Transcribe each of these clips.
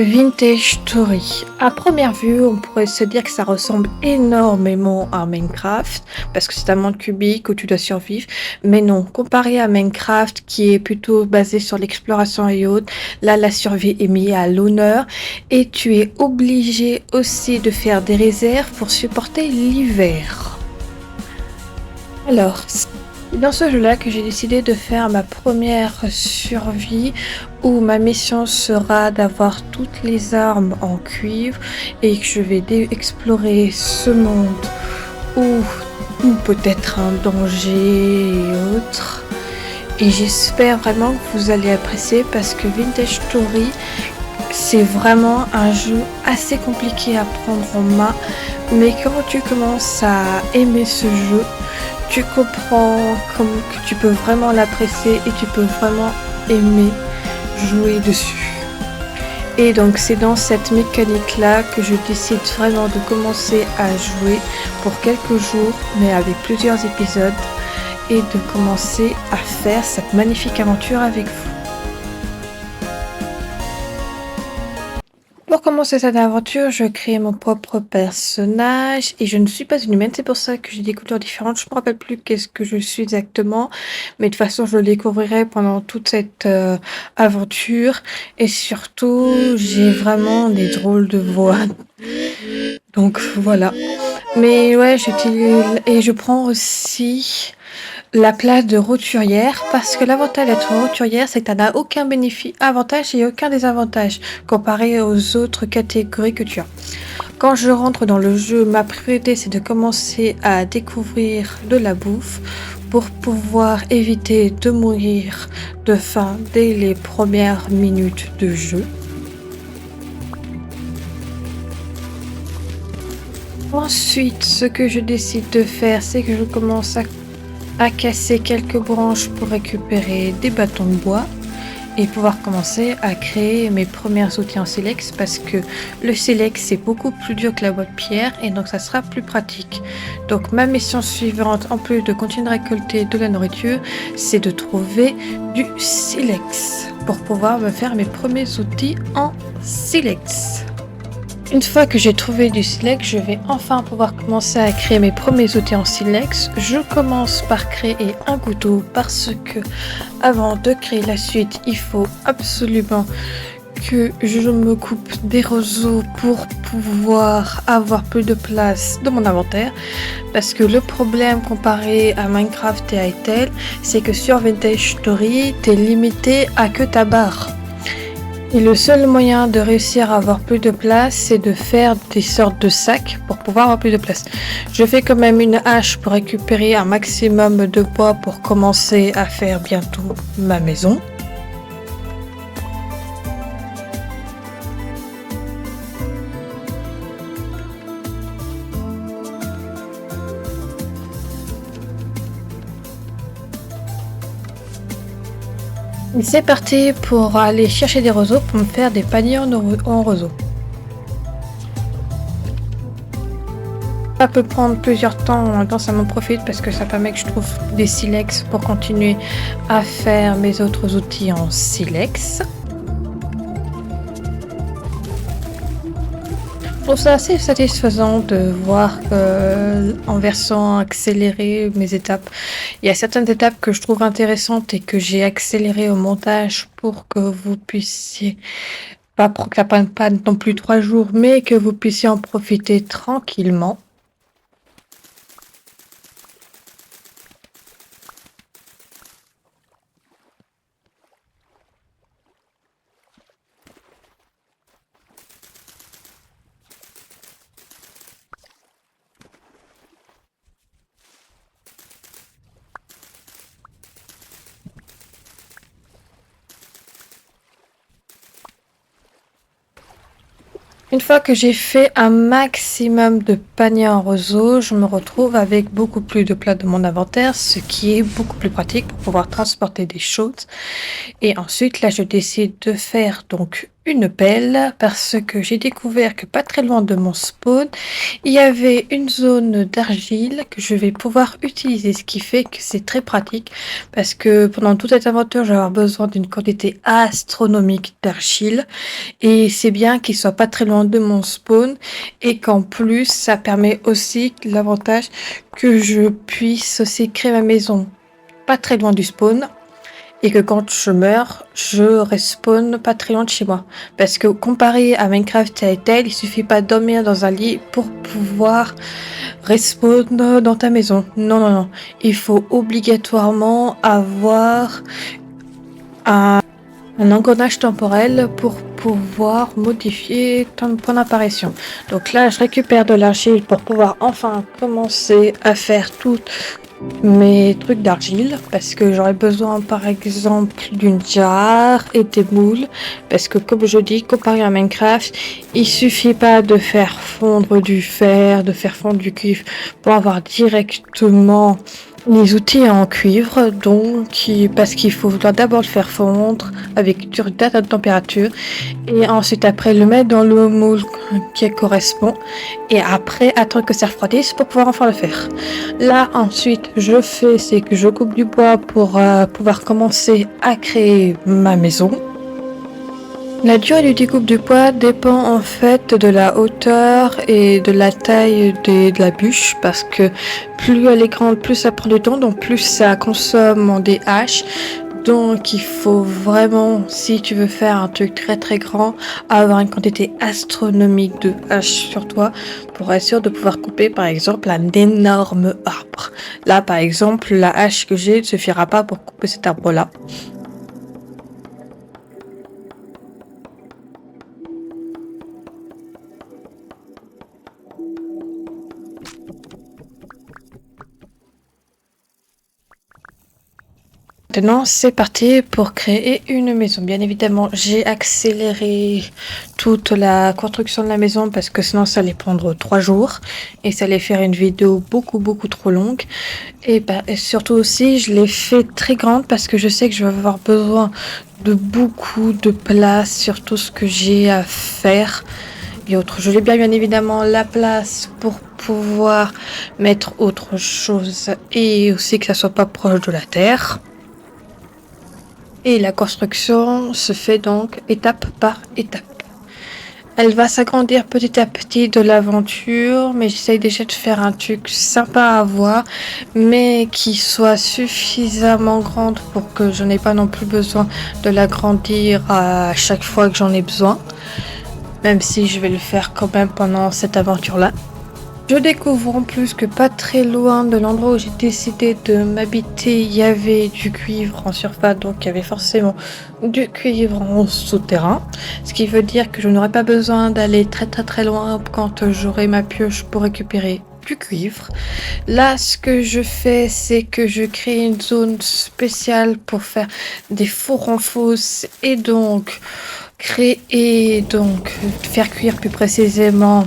Vintage Story. À première vue, on pourrait se dire que ça ressemble énormément à Minecraft, parce que c'est un monde cubique où tu dois survivre. Mais non, comparé à Minecraft, qui est plutôt basé sur l'exploration et autres, là, la survie est mise à l'honneur, et tu es obligé aussi de faire des réserves pour supporter l'hiver. Alors, c'est dans ce jeu-là que j'ai décidé de faire ma première survie où ma mission sera d'avoir toutes les armes en cuivre et que je vais explorer ce monde où peut-être un danger et autres. Et j'espère vraiment que vous allez apprécier parce que Vintage Story, c'est vraiment un jeu assez compliqué à prendre en main. Mais quand tu commences à aimer ce jeu, tu comprends comme que tu peux vraiment l'apprécier et tu peux vraiment aimer jouer dessus. Et donc c'est dans cette mécanique-là que je décide vraiment de commencer à jouer pour quelques jours, mais avec plusieurs épisodes, et de commencer à faire cette magnifique aventure avec vous. Pour commencer cette aventure, je crée mon propre personnage et je ne suis pas une humaine, c'est pour ça que j'ai des couleurs différentes. Je ne me rappelle plus qu'est-ce que je suis exactement, mais de toute façon, je le découvrirai pendant toute cette aventure. Et surtout, j'ai vraiment des drôles de voix. Donc voilà. Mais ouais, j'utilise et je prends aussi la place de roturière parce que l'avantage d'être roturière, c'est que tu n'as aucun bénéfice, avantage et aucun désavantage comparé aux autres catégories que tu as. Quand je rentre dans le jeu, ma priorité c'est de commencer à découvrir de la bouffe pour pouvoir éviter de mourir de faim dès les premières minutes de jeu. Ensuite, ce que je décide de faire, c'est que je commence à casser quelques branches pour récupérer des bâtons de bois et pouvoir commencer à créer mes premiers outils en silex parce que le silex c'est beaucoup plus dur que la boîte pierre et donc ça sera plus pratique. Donc ma mission suivante, en plus de continuer à récolter de la nourriture, c'est de trouver du silex pour pouvoir me faire mes premiers outils en silex. Une fois que j'ai trouvé du silex, je vais enfin pouvoir commencer à créer mes premiers outils en silex. Je commence par créer un couteau parce que avant de créer la suite, il faut absolument que je me coupe des roseaux pour pouvoir avoir plus de place dans mon inventaire. Parce que le problème comparé à Minecraft et à Hytale, c'est que sur Vintage Story, t'es limité à que ta barre. Et le seul moyen de réussir à avoir plus de place, c'est de faire des sortes de sacs pour pouvoir avoir plus de place. Je fais quand même une hache pour récupérer un maximum de bois pour commencer à faire bientôt ma maison. Et c'est parti pour aller chercher des roseaux pour me faire des paniers en roseaux. Ça peut prendre plusieurs temps, en même temps ça m'en profite parce que ça permet que je trouve des silex pour continuer à faire mes autres outils en silex. Je trouve ça assez satisfaisant de voir que, en versant accéléré mes étapes, il y a certaines étapes que je trouve intéressantes et que j'ai accéléré au montage pour que vous puissiez, pas pour que ça prenne pas non plus 3 jours, mais que vous puissiez en profiter tranquillement. Une fois que j'ai fait un maximum de paniers en roseau, je me retrouve avec beaucoup plus de place de mon inventaire, ce qui est beaucoup plus pratique pour pouvoir transporter des choses. Et ensuite, là, je décide de faire donc une pelle parce que j'ai découvert que pas très loin de mon spawn, il y avait une zone d'argile que je vais pouvoir utiliser, ce qui fait que c'est très pratique parce que pendant toute cette aventure, je vais avoir besoin d'une quantité astronomique d'argile et c'est bien qu'il soit pas très loin de mon spawn et qu'en plus, ça permet aussi l'avantage que je puisse aussi créer ma maison pas très loin du spawn et que quand je meurs, je respawn pas très loin de chez moi. Parce que comparé à Minecraft et à tel, il suffit pas de dormir dans un lit pour pouvoir respawn dans ta maison. Non, non, non. Il faut obligatoirement avoir un, un engrenage temporel pour pouvoir modifier ton point d'apparition. Donc là, je récupère de l'argile pour pouvoir enfin commencer à faire toutes mes trucs d'argile parce que j'aurais besoin par exemple d'une jarre et des moules parce que comme je dis comparé à Minecraft il suffit pas de faire fondre du fer, de faire fondre du cuivre pour avoir directement les outils en cuivre donc parce qu'il faut d'abord le faire fondre avec une certaine température et ensuite après le mettre dans le moule qui correspond et après attendre que ça refroidisse pour pouvoir enfin le faire. Là ensuite je fais c'est que je coupe du bois pour pouvoir commencer à créer ma maison. La durée du découpe du bois dépend en fait de la hauteur et de la taille de la bûche parce que plus elle est grande, plus ça prend du temps, donc plus ça consomme en des haches. Donc il faut vraiment, si tu veux faire un truc très très grand, avoir une quantité astronomique de haches sur toi pour être sûr de pouvoir couper par exemple un énorme arbre. Là par exemple, la hache que j'ai ne suffira pas pour couper cet arbre-là. Maintenant, c'est parti pour créer une maison. Bien évidemment, j'ai accéléré toute la construction de la maison parce que sinon ça allait prendre 3 jours et ça allait faire une vidéo beaucoup trop longue. Et surtout aussi, je l'ai fait très grande parce que je sais que je vais avoir besoin de beaucoup de place sur tout ce que j'ai à faire et autres. Je l'ai bien évidemment la place pour pouvoir mettre autre chose et aussi que ça soit pas proche de la terre. Et la construction se fait donc étape par étape. Elle va s'agrandir petit à petit de l'aventure, mais j'essaye déjà de faire un truc sympa à voir, mais qui soit suffisamment grande pour que je n'ai pas non plus besoin de l'agrandir à chaque fois que j'en ai besoin, même si je vais le faire quand même pendant cette aventure-là. Je découvre en plus que pas très loin de l'endroit où j'ai décidé de m'habiter, il y avait du cuivre en surface, donc il y avait forcément du cuivre en souterrain. Ce qui veut dire que je n'aurai pas besoin d'aller très loin quand j'aurai ma pioche pour récupérer du cuivre. Là, ce que je fais, c'est que je crée une zone spéciale pour faire des fours en fosse et donc faire cuire plus précisément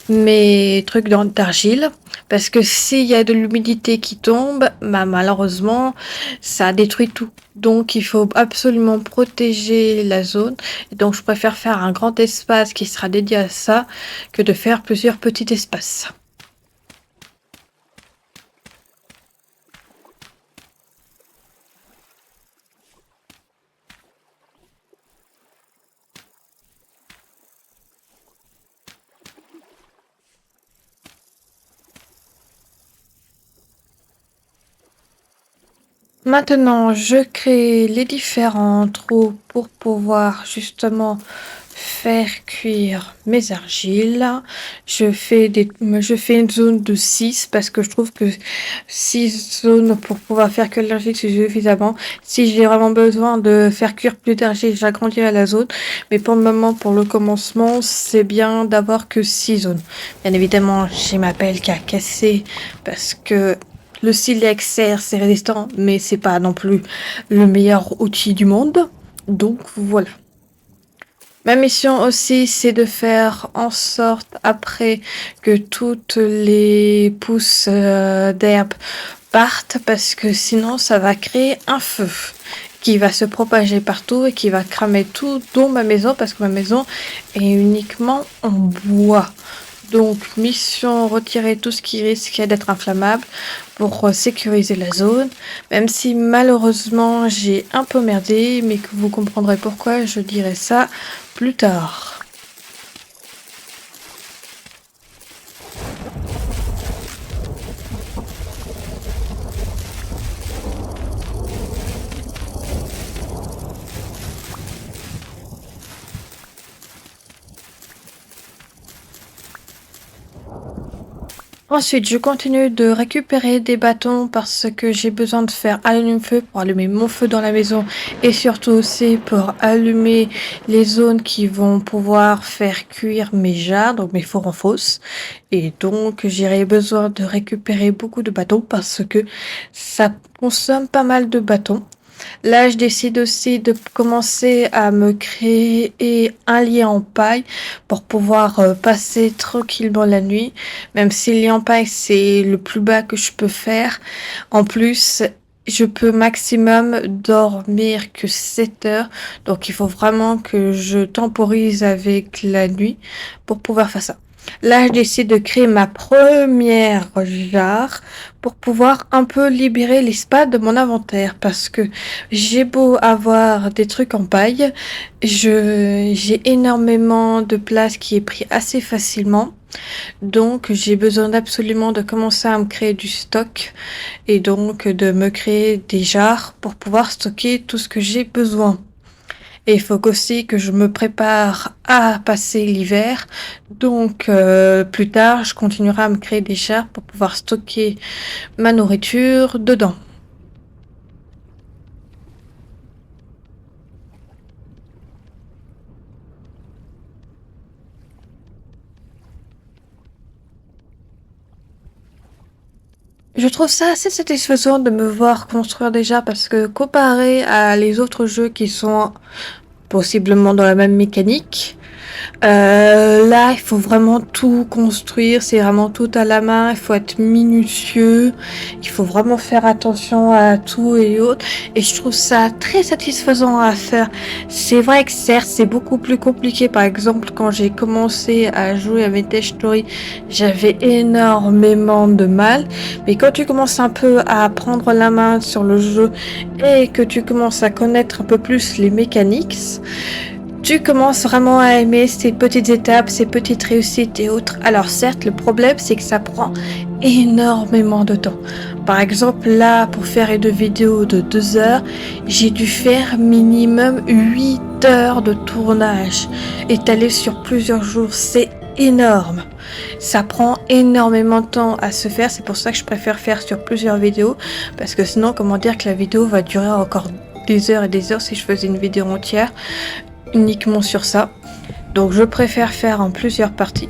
mes trucs d'argile parce que s'il y a de l'humidité qui tombe, bah malheureusement ça détruit tout. Donc il faut absolument protéger la zone. Et donc je préfère faire un grand espace qui sera dédié à ça que de faire plusieurs petits espaces. Maintenant, je crée les différents trous pour pouvoir justement faire cuire mes argiles. Je fais une zone de 6 parce que je trouve que 6 zones pour pouvoir faire que l'argile c'est suffisamment. Si j'ai vraiment besoin de faire cuire plus d'argile, j'agrandirai la zone. Mais pour le moment, pour le commencement, c'est bien d'avoir que 6 zones. Bien évidemment, j'ai ma pelle qui a cassé parce que le silex serre, c'est résistant, mais c'est pas non plus le meilleur outil du monde. Donc voilà. Ma mission aussi, c'est de faire en sorte après que toutes les pousses d'herbe partent parce que sinon ça va créer un feu. qui va se propager partout et qui va cramer tout, dont ma maison, parce que ma maison est uniquement en bois. Donc, mission retirer tout ce qui risque d'être inflammable pour sécuriser la zone. Même si malheureusement j'ai un peu merdé, mais que vous comprendrez pourquoi, je dirai ça plus tard. Ensuite, je continue de récupérer des bâtons parce que j'ai besoin de faire allume-feu pour allumer mon feu dans la maison et surtout aussi pour allumer les zones qui vont pouvoir faire cuire mes jarres, donc mes fours en fosse. Et donc, j'aurai besoin de récupérer beaucoup de bâtons parce que ça consomme pas mal de bâtons. Là, je décide aussi de commencer à me créer un lit en paille pour pouvoir passer tranquillement la nuit. Même si le lit en paille, c'est le plus bas que je peux faire. En plus, je peux maximum dormir que 7 heures. Donc, il faut vraiment que je temporise avec la nuit pour pouvoir faire ça. Là, je décide de créer ma première jarre pour pouvoir un peu libérer l'espace de mon inventaire parce que j'ai beau avoir des trucs en paille, j'ai énormément de place qui est pris assez facilement. Donc, j'ai besoin absolument de commencer à me créer du stock et donc de me créer des jarres pour pouvoir stocker tout ce que j'ai besoin. Et il faut aussi que je me prépare à passer l'hiver. Donc, plus tard, je continuerai à me créer des jarres pour pouvoir stocker ma nourriture dedans. Je trouve ça assez satisfaisant de me voir construire des jarres parce que comparé à les autres jeux qui sont possiblement dans la même mécanique, là, il faut vraiment tout construire, c'est vraiment tout à la main, il faut être minutieux, il faut vraiment faire attention à tout et autres. Et je trouve ça très satisfaisant à faire. C'est vrai que certes, c'est beaucoup plus compliqué. Par exemple, quand j'ai commencé à jouer à Vintage Story, j'avais énormément de mal. Mais quand tu commences un peu à prendre la main sur le jeu et que tu commences à connaître un peu plus les mécaniques, tu commences vraiment à aimer ces petites étapes, ces petites réussites et autres. Alors certes, le problème, c'est que ça prend énormément de temps. Par exemple, là, pour faire une vidéo de 2 heures, j'ai dû faire minimum 8 heures de tournage, étalé sur plusieurs jours. C'est énorme. Ça prend énormément de temps à se faire. C'est pour ça que je préfère faire sur plusieurs vidéos. Parce que sinon, comment dire que la vidéo va durer encore des heures et des heures si je faisais une vidéo entière uniquement sur ça. Donc je préfère faire en plusieurs parties.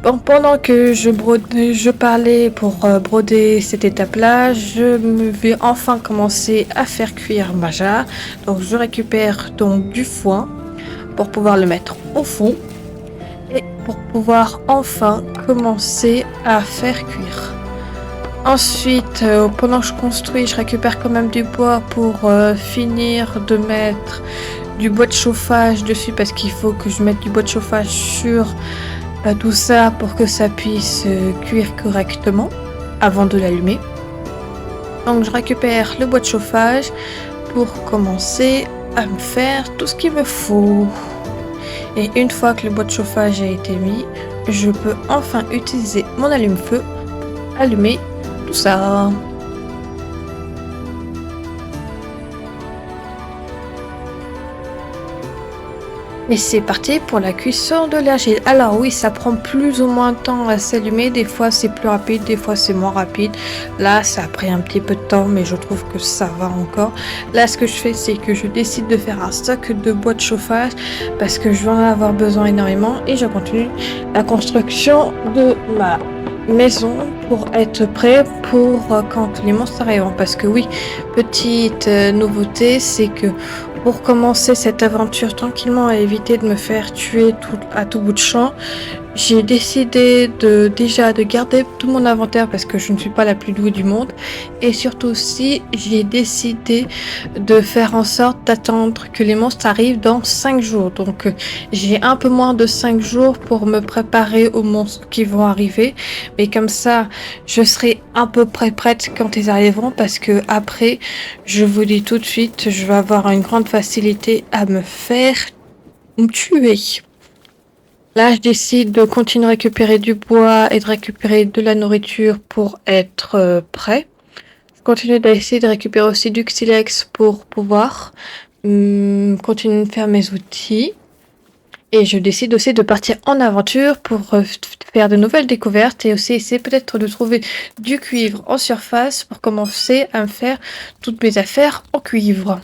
Bon, pendant que je parlais pour broder cette étape-là, je me vais enfin commencer à faire cuire ma jarre. Donc je récupère donc du foin pour pouvoir le mettre au fond et pour pouvoir enfin commencer à faire cuire. Ensuite, pendant que je construis, je récupère quand même du bois pour finir de mettre du bois de chauffage dessus parce qu'il faut que je mette du bois de chauffage sur tout ça pour que ça puisse cuire correctement avant de l'allumer. Donc je récupère le bois de chauffage pour commencer à me faire tout ce qu'il me faut. Et une fois que le bois de chauffage a été mis, je peux enfin utiliser mon allume-feu pour allumer tout ça. Et c'est parti pour la cuisson de l'argile. Alors oui, ça prend plus ou moins de temps à s'allumer. Des fois c'est plus rapide, des fois c'est moins rapide. Là, ça a pris un petit peu de temps, mais je trouve que ça va encore. Là, ce que je fais, c'est que je décide de faire un stock de bois de chauffage parce que je vais en avoir besoin énormément. Et je continue la construction de ma maison pour être prêt pour quand les monstres arriveront. Parce que oui, petite nouveauté, c'est que pour commencer cette aventure tranquillement et éviter de me faire tuer à tout bout de champ, J'ai décidé de garder tout mon inventaire parce que je ne suis pas la plus douée du monde et surtout aussi, j'ai décidé de faire en sorte d'attendre que les monstres arrivent dans 5 jours. Donc, j'ai un peu moins de 5 jours pour me préparer aux monstres qui vont arriver. Mais comme ça, je serai à peu près prête quand ils arriveront parce que après, je vous dis tout de suite, je vais avoir une grande facilité à me faire tuer. Là, je décide de continuer à récupérer du bois et de récupérer de la nourriture pour être prêt. Je continue d'essayer de récupérer aussi du Xylex pour pouvoir continuer de faire mes outils. Et je décide aussi de partir en aventure pour faire de nouvelles découvertes et aussi essayer peut-être de trouver du cuivre en surface pour commencer à me faire toutes mes affaires en cuivre.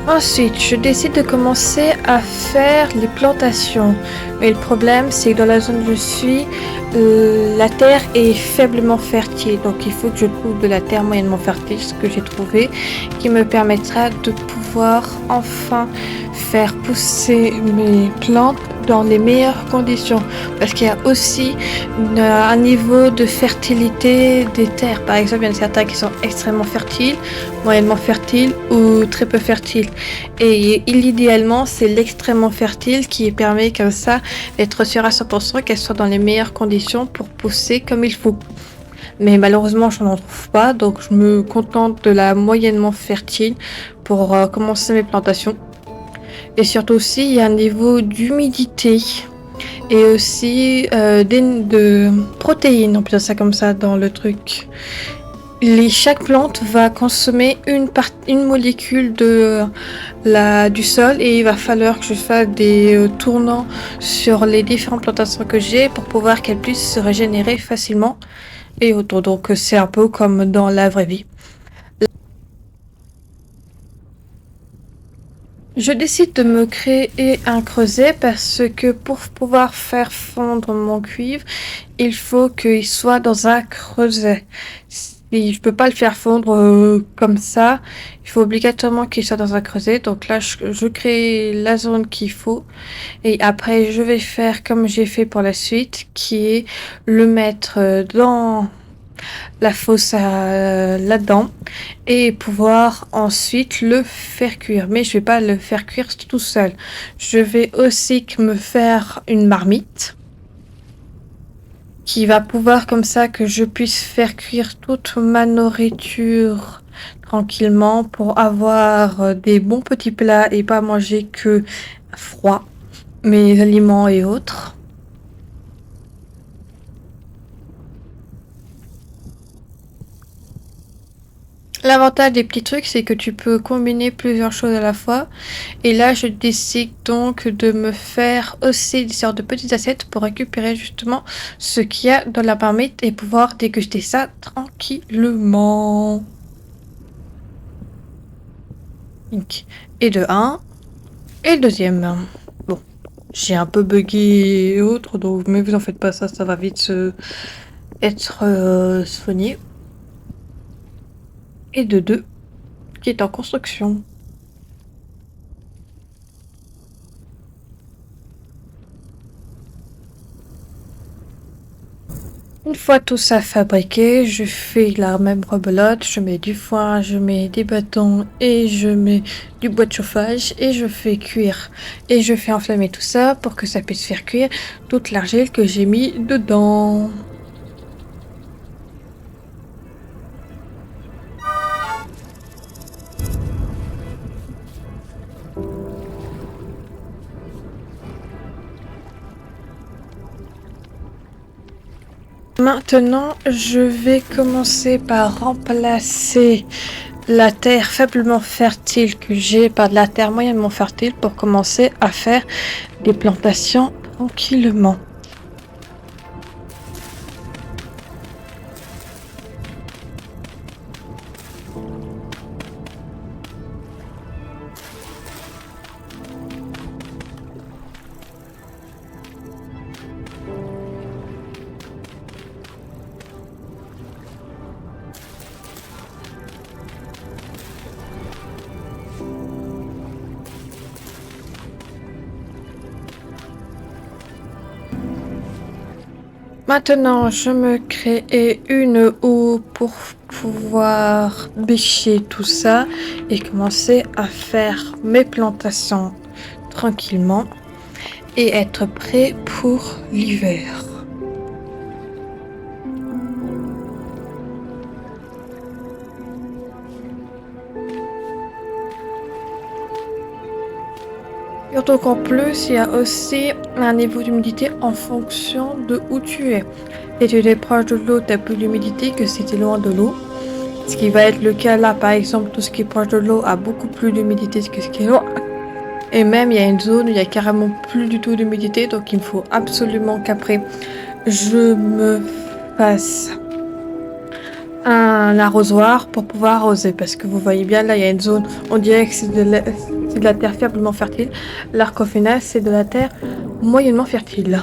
Ensuite, je décide de commencer à faire les plantations. Mais le problème, c'est que dans la zone où je suis, la terre est faiblement fertile. Donc, il faut que je trouve de la terre moyennement fertile, ce que j'ai trouvé, qui me permettra de pouvoir enfin faire pousser mes plantes dans les meilleures conditions. Parce qu'il y a aussi un niveau de fertilité des terres. Par exemple, il y en a certains qui sont extrêmement fertiles, moyennement fertiles ou très peu fertiles. Et idéalement, c'est l'extrêmement fertile qui permet comme ça d'être sûr à 100% qu'elle soit dans les meilleures conditions pour pousser comme il faut. Mais malheureusement, je n'en trouve pas, donc je me contente de la moyennement fertile pour commencer mes plantations. Et surtout aussi, il y a un niveau d'humidité et aussi de protéines, on peut dire ça comme ça dans le truc. Chaque plante va consommer une molécule du sol et il va falloir que je fasse des tournants sur les différentes plantations que j'ai pour pouvoir qu'elles puissent se régénérer facilement et autant. Donc c'est un peu comme dans la vraie vie. Je décide de me créer un creuset parce que pour pouvoir faire fondre mon cuivre, il faut qu'il soit dans un creuset. Et je peux pas le faire fondre comme ça. Il faut obligatoirement qu'il soit dans un creuset. Donc là, je crée la zone qu'il faut. Et après, je vais faire comme j'ai fait pour la suite, qui est le mettre dans la fosse là-dedans et pouvoir ensuite le faire cuire. Mais je vais pas le faire cuire tout seul. Je vais aussi me faire une marmite qui va pouvoir comme ça que je puisse faire cuire toute ma nourriture tranquillement pour avoir des bons petits plats et pas manger que froid, mes aliments et autres. L'avantage des petits trucs, c'est que tu peux combiner plusieurs choses à la fois. Et là, je décide donc de me faire aussi des sortes de petites assiettes pour récupérer justement ce qu'il y a dans la marmite et pouvoir déguster ça tranquillement. Et de un, et le deuxième. Bon, j'ai un peu bugué et autres, donc mais vous en faites pas, ça va vite être soigné. Et de deux, qui est en construction. Une fois tout ça fabriqué, je fais la même rebelote, je mets du foin, je mets des bâtons et je mets du bois de chauffage et je fais cuire. Et je fais enflammer tout ça pour que ça puisse faire cuire toute l'argile que j'ai mis dedans. Maintenant, je vais commencer par remplacer la terre faiblement fertile que j'ai par de la terre moyennement fertile pour commencer à faire des plantations tranquillement. Maintenant, je me crée une houe pour pouvoir bêcher tout ça et commencer à faire mes plantations tranquillement et être prêt pour l'hiver. Surtout qu'en plus, il y a aussi un niveau d'humidité en fonction de où tu es. Si tu es proche de l'eau, tu as plus d'humidité que si tu es loin de l'eau. Ce qui va être le cas là, par exemple, tout ce qui est proche de l'eau a beaucoup plus d'humidité que ce qui est loin. Et même, il y a une zone où il y a carrément plus du tout d'humidité, donc il me faut absolument qu'après, je me fasse un arrosoir pour pouvoir arroser. Parce que vous voyez bien, là, il y a une zone, on dirait que c'est de la terre faiblement fertile, alors qu'au final, c'est de la terre moyennement fertile.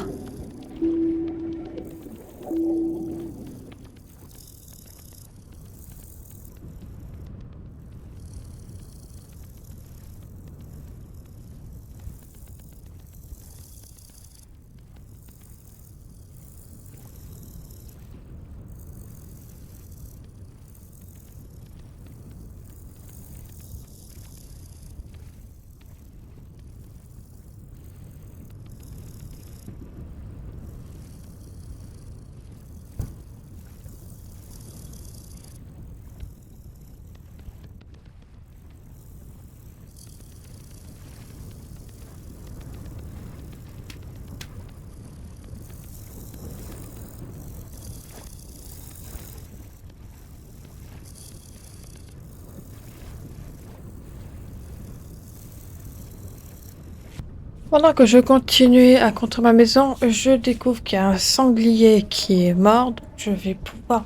Pendant que je continuais à construire ma maison, je découvre qu'il y a un sanglier qui est mort. Donc je vais pouvoir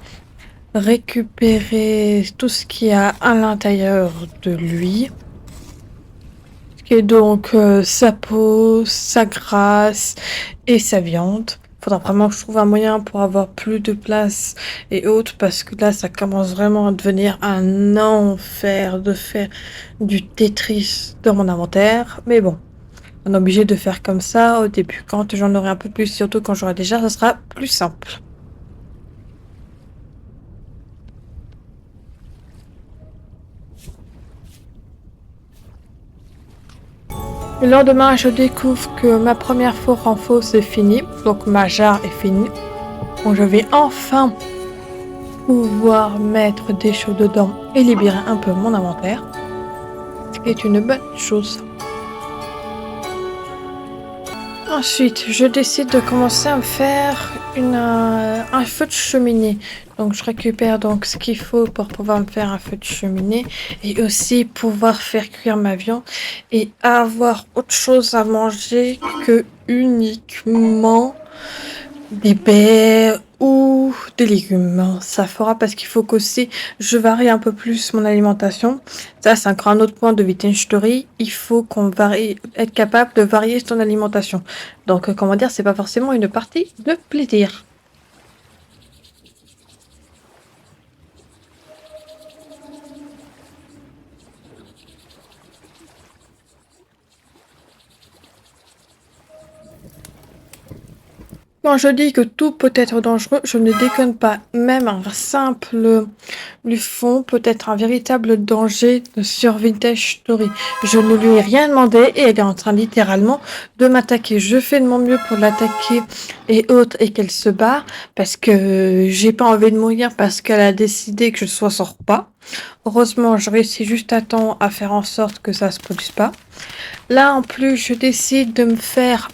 récupérer tout ce qu'il y a à l'intérieur de lui. Ce qui est donc sa peau, sa graisse et sa viande. Faudra vraiment que je trouve un moyen pour avoir plus de place et autres parce que là ça commence vraiment à devenir un enfer de faire du Tetris dans mon inventaire. Mais bon. On est obligé de faire comme ça au début. Quand j'en aurai un peu plus, surtout quand j'aurai déjà, ça sera plus simple. Le lendemain, je découvre que ma première four en fosse est finie. Donc ma jarre est finie. Donc je vais enfin pouvoir mettre des choses dedans et libérer un peu mon inventaire. Ce qui est une bonne chose. Ensuite, je décide de commencer à me faire un feu de cheminée. Donc, je récupère donc ce qu'il faut pour pouvoir me faire un feu de cheminée et aussi pouvoir faire cuire ma viande et avoir autre chose à manger que uniquement des baies ou des légumes. Ça fera parce qu'il faut qu'aussi je varie un peu plus mon alimentation. Ça, c'est encore un autre point de Story. Il faut qu'on varie, être capable de varier son alimentation. Donc, comment dire, c'est pas forcément une partie de plaisir. Quand je dis que tout peut être dangereux, je ne déconne pas. Même un simple fond peut être un véritable danger sur Vintage Story. Je ne lui ai rien demandé et elle est en train littéralement de m'attaquer. Je fais de mon mieux pour l'attaquer et autres et qu'elle se barre parce que j'ai pas envie de mourir parce qu'elle a décidé que je sois son repas. Heureusement, je réussis juste à temps à faire en sorte que ça se produise pas. Là, en plus, je décide de me faire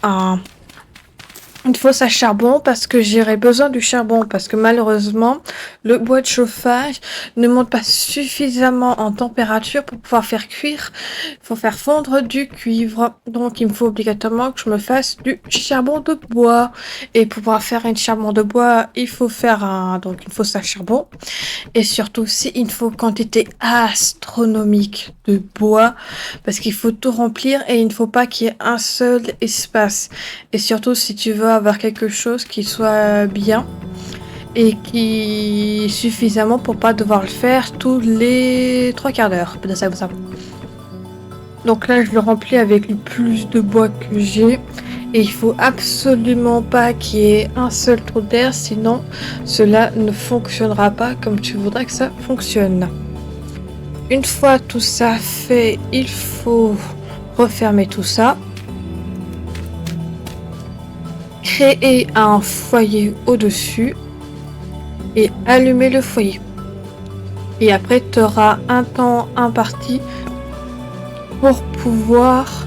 une fosse à charbon parce que j'aurais besoin du charbon parce que malheureusement le bois de chauffage ne monte pas suffisamment en température pour pouvoir faire cuire. Il faut faire fondre du cuivre. Donc il me faut obligatoirement que je me fasse du charbon de bois. Et pour pouvoir faire un charbon de bois, il faut faire donc une fosse à charbon. Et surtout aussi, il faut une quantité astronomique de bois parce qu'il faut tout remplir et il ne faut pas qu'il y ait un seul espace. Et surtout, si tu veux avoir quelque chose qui soit bien et qui suffisamment pour pas devoir le faire tous les 3/4 d'heure. Ça, ça. Donc là, je le remplis avec le plus de bois que j'ai et il faut absolument pas qu'il y ait un seul trou d'air, sinon cela ne fonctionnera pas comme tu voudrais que ça fonctionne. Une fois tout ça fait, il faut refermer tout ça, créer un foyer au-dessus et allumer le foyer. Et après, tu auras un temps imparti pour pouvoir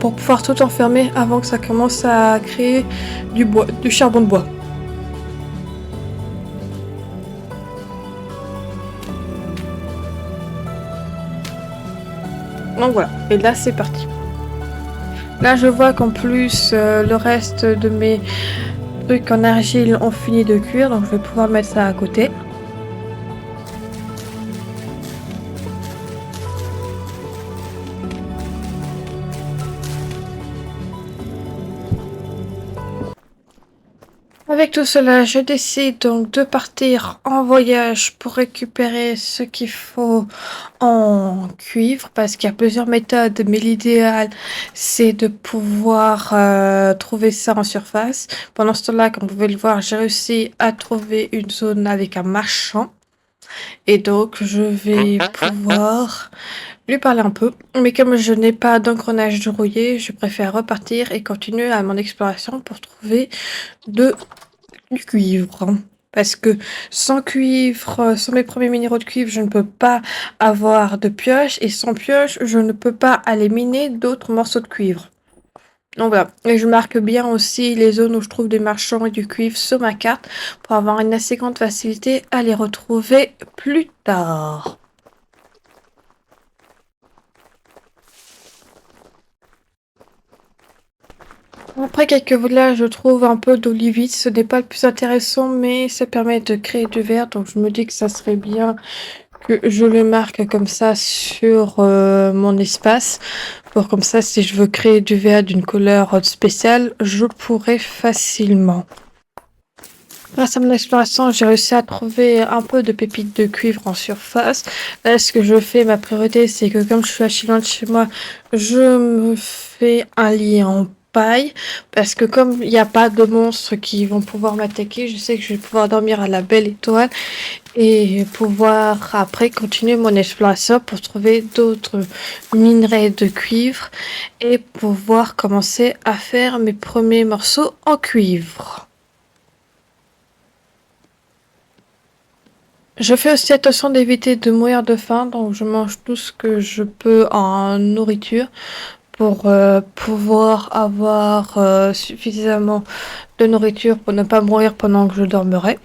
pour pouvoir tout enfermer avant que ça commence à créer du bois, du charbon de bois. Donc voilà, et là c'est parti. Là je vois qu'en plus le reste de mes trucs en argile ont fini de cuire, donc je vais pouvoir mettre ça à côté. Avec tout cela, je décide donc de partir en voyage pour récupérer ce qu'il faut en cuivre parce qu'il y a plusieurs méthodes, mais l'idéal c'est de pouvoir trouver ça en surface. Pendant ce temps-là, comme vous pouvez le voir, j'ai réussi à trouver une zone avec un marchand et donc je vais pouvoir lui parler un peu. Mais comme je n'ai pas d'engrenage de rouillé, je préfère repartir et continuer à mon exploration pour trouver du cuivre. Parce que sans cuivre, sans mes premiers minéraux de cuivre, je ne peux pas avoir de pioche. Et sans pioche, je ne peux pas aller miner d'autres morceaux de cuivre. Donc voilà. Et je marque bien aussi les zones où je trouve des marchands et du cuivre sur ma carte pour avoir une assez grande facilité à les retrouver plus tard. Après quelques villages, je trouve un peu d'olivite. Ce n'est pas le plus intéressant, mais ça permet de créer du verre. Donc je me dis que ça serait bien que je le marque comme ça sur mon espace. Pour comme ça, si je veux créer du verre d'une couleur spéciale, je pourrais facilement. Grâce à mon exploration, j'ai réussi à trouver un peu de pépites de cuivre en surface. Là, ce que je fais, ma priorité, c'est que comme je suis assez loin de chez moi, je me fais un lit en paille. Parce que comme il n'y a pas de monstres qui vont pouvoir m'attaquer, je sais que je vais pouvoir dormir à la belle étoile et pouvoir après continuer mon exploration pour trouver d'autres minerais de cuivre et pouvoir commencer à faire mes premiers morceaux en cuivre. Je fais aussi attention d'éviter de mourir de faim, donc je mange tout ce que je peux en nourriture pour pouvoir avoir suffisamment de nourriture pour ne pas mourir pendant que je dormirai.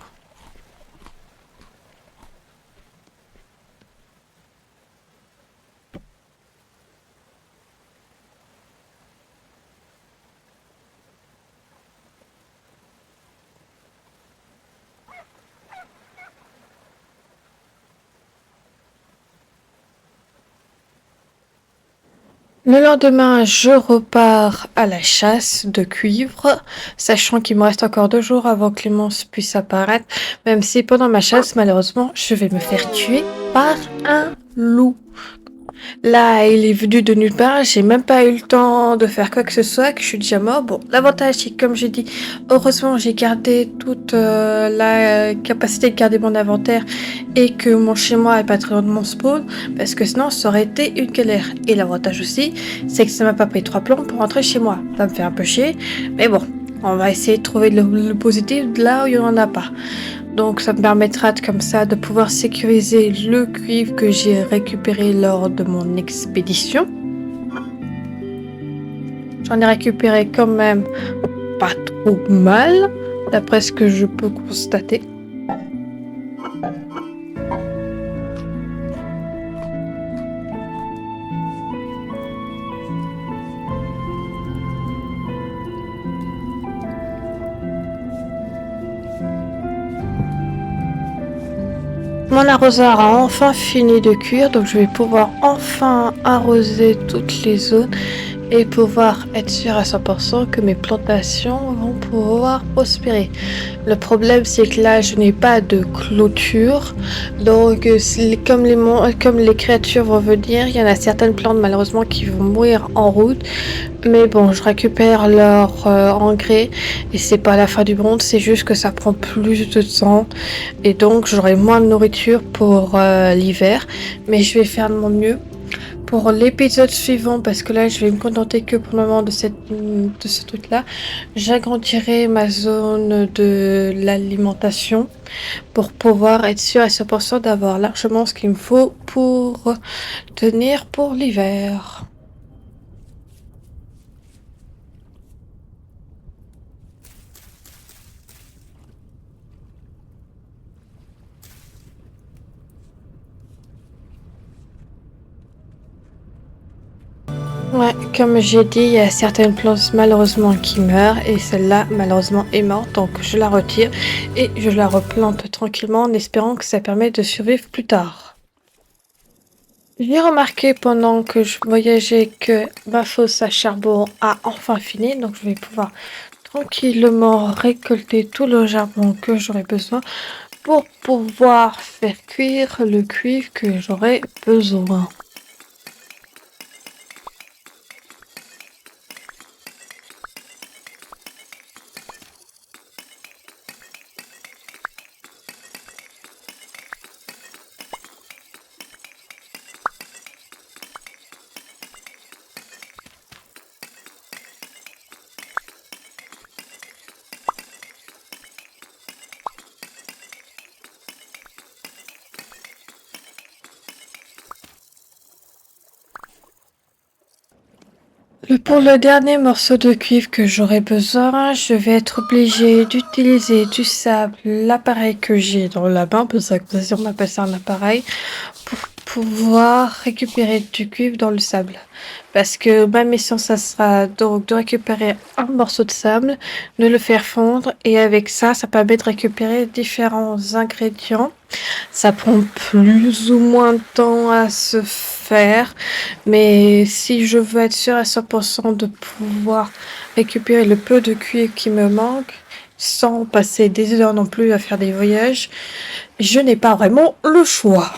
Le lendemain, je repars à la chasse de cuivre, sachant qu'il me reste encore 2 jours avant que Clémence puisse apparaître, même si pendant ma chasse, malheureusement, je vais me faire tuer par un loup. Là, il est venu de nulle part, j'ai même pas eu le temps de faire quoi que ce soit, que je suis déjà mort. Bon, l'avantage, c'est que comme j'ai dit, heureusement, j'ai gardé toute la capacité de garder mon inventaire et que mon chez-moi est pas très loin de mon spawn, parce que sinon, ça aurait été une galère. Et l'avantage aussi, c'est que ça m'a pas pris 3 plombs pour rentrer chez moi. Ça me fait un peu chier, mais bon, on va essayer de trouver le positif là où il y en a pas. Donc ça me permettra comme ça de pouvoir sécuriser le cuivre que j'ai récupéré lors de mon expédition. J'en ai récupéré quand même pas trop mal, d'après ce que je peux constater. Mon arrosoir a enfin fini de cuire, donc je vais pouvoir enfin arroser toutes les zones et pouvoir être sûr à 100% que mes plantations vont pouvoir prospérer. Le problème, c'est que là, je n'ai pas de clôture. Donc, comme les créatures vont venir, il y en a certaines plantes malheureusement qui vont mourir en route. Mais bon, je récupère leur engrais et c'est pas la fin du monde, c'est juste que ça prend plus de temps et donc j'aurai moins de nourriture pour l'hiver. Mais je vais faire de mon mieux pour l'épisode suivant, parce que là je vais me contenter que pour le moment de ce truc là. J'agrandirai ma zone de l'alimentation pour pouvoir être sûr à 100% d'avoir largement ce qu'il me faut pour tenir pour l'hiver. Ouais, comme j'ai dit, il y a certaines plantes malheureusement qui meurent et celle-là malheureusement est morte, donc je la retire et je la replante tranquillement en espérant que ça permet de survivre plus tard. J'ai remarqué pendant que je voyageais que ma fosse à charbon a enfin fini, donc je vais pouvoir tranquillement récolter tout le charbon que j'aurai besoin pour pouvoir faire cuire le cuivre que j'aurai besoin. Pour le dernier morceau de cuivre que j'aurai besoin, je vais être obligée d'utiliser du sable, l'appareil que j'ai dans la main, parce que on appelle ça un appareil, pour pouvoir récupérer du cuivre dans le sable. Parce que ma mission, ça sera donc de récupérer un morceau de sable, de le faire fondre, et avec ça, ça permet de récupérer différents ingrédients. Ça prend plus ou moins de temps à se faire, mais si je veux être sûre à 100% de pouvoir récupérer le peu de cuivre qui me manque, sans passer des heures non plus à faire des voyages, je n'ai pas vraiment le choix.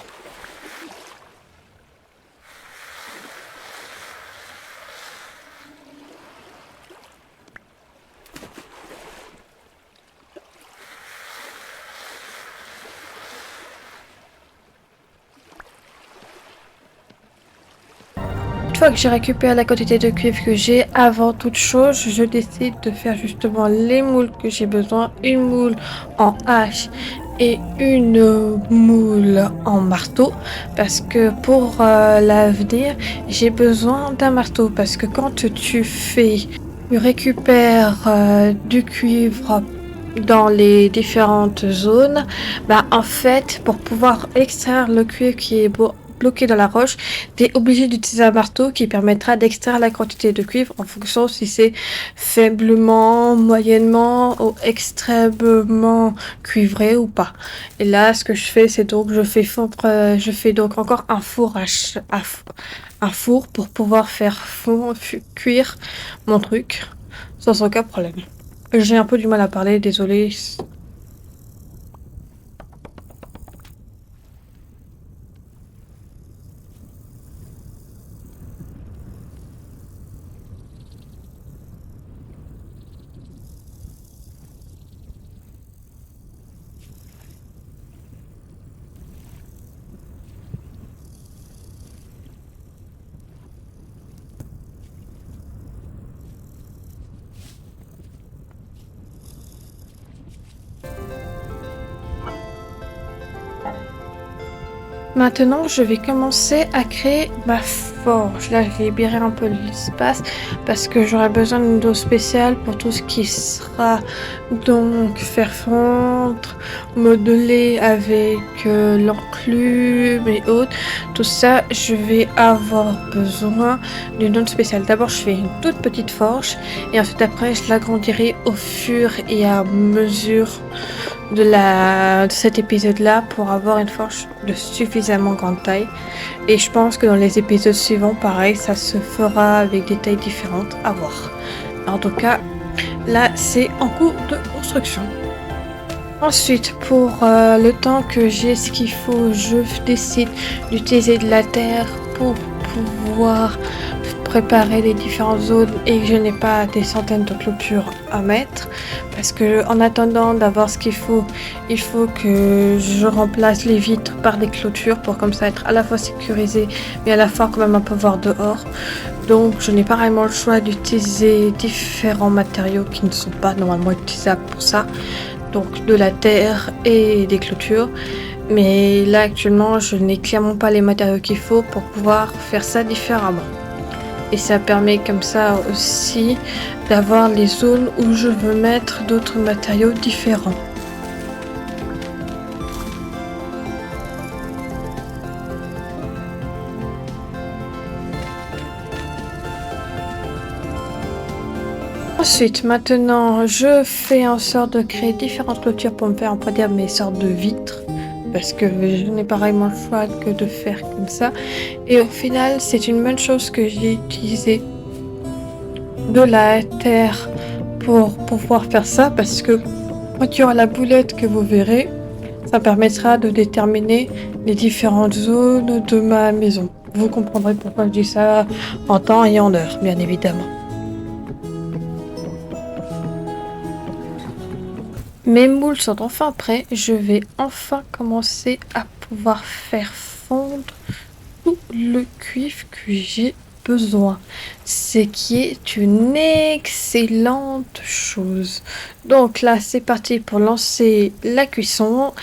Une fois que j'ai récupéré la quantité de cuivre que j'ai, avant toute chose, je décide de faire justement les moules que j'ai besoin. Une moule en hache et une moule en marteau. Parce que pour l'avenir, j'ai besoin d'un marteau. Parce que quand tu récupères du cuivre dans les différentes zones, bah en fait, pour pouvoir extraire le cuivre qui est bloqué dans la roche, tu es obligé d'utiliser un marteau qui permettra d'extraire la quantité de cuivre en fonction si c'est faiblement, moyennement ou extrêmement cuivré ou pas. Et là, ce que je fais, c'est donc je fais donc encore un four un four pour pouvoir faire cuire mon truc sans aucun problème. J'ai un peu du mal à parler, désolé. Maintenant, je vais commencer à créer ma forge. Là, je vais libérer un peu l'espace parce que j'aurai besoin d'une dose spéciale pour tout ce qui sera donc faire fondre, modeler avec l'enclume et autres. Tout ça, je vais avoir besoin d'une dose spéciale. D'abord, je fais une toute petite forge et ensuite après, je l'agrandirai au fur et à mesure de cet épisode-là pour avoir une forge de suffisamment grande taille. Et je pense que dans les épisodes suivants, pareil, ça se fera avec des tailles différentes à voir. En tout cas, là, c'est en cours de construction. Ensuite, pour le temps que j'ai ce qu'il faut, je décide d'utiliser de la terre pour pouvoir préparer les différentes zones et que je n'ai pas des centaines de clôtures à mettre. Parce que en attendant d'avoir ce qu'il faut, il faut que je remplace les vitres par des clôtures pour comme ça être à la fois sécurisé mais à la fois quand même un peu voir dehors. Donc je n'ai pas vraiment le choix d'utiliser différents matériaux qui ne sont pas normalement utilisables pour ça. Donc de la terre et des clôtures. Mais là actuellement je n'ai clairement pas les matériaux qu'il faut pour pouvoir faire ça différemment. Et ça permet comme ça aussi d'avoir les zones où je veux mettre d'autres matériaux différents. Ensuite, maintenant, je fais en sorte de créer différentes clôtures pour me faire, on pourrait dire, mes sortes de vitres. Parce que je n'ai pas vraiment le choix que de faire comme ça. Et au final, c'est une bonne chose que j'ai utilisé de la terre pour pouvoir faire ça. Parce que quand il y aura la boulette que vous verrez, ça permettra de déterminer les différentes zones de ma maison. Vous comprendrez pourquoi je dis ça en temps et en heure, bien évidemment. Mes moules sont enfin prêts. Je vais enfin commencer à pouvoir faire fondre tout le cuivre que j'ai besoin. Ce qui est une excellente chose. Donc là, c'est parti pour lancer la cuisson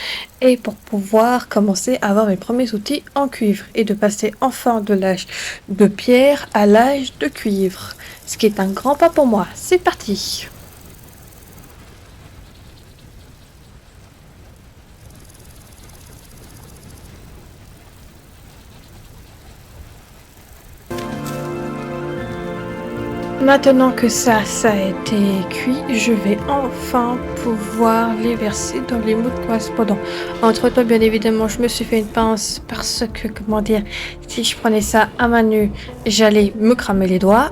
et pour pouvoir commencer à avoir mes premiers outils en cuivre et de passer enfin de l'âge de pierre à l'âge de cuivre. Ce qui est un grand pas pour moi. C'est parti! Maintenant que ça a été cuit, je vais enfin pouvoir les verser dans les moules correspondants. Entre-temps, bien évidemment, je me suis fait une pince parce que, comment dire, si je prenais ça à main nue, j'allais me cramer les doigts.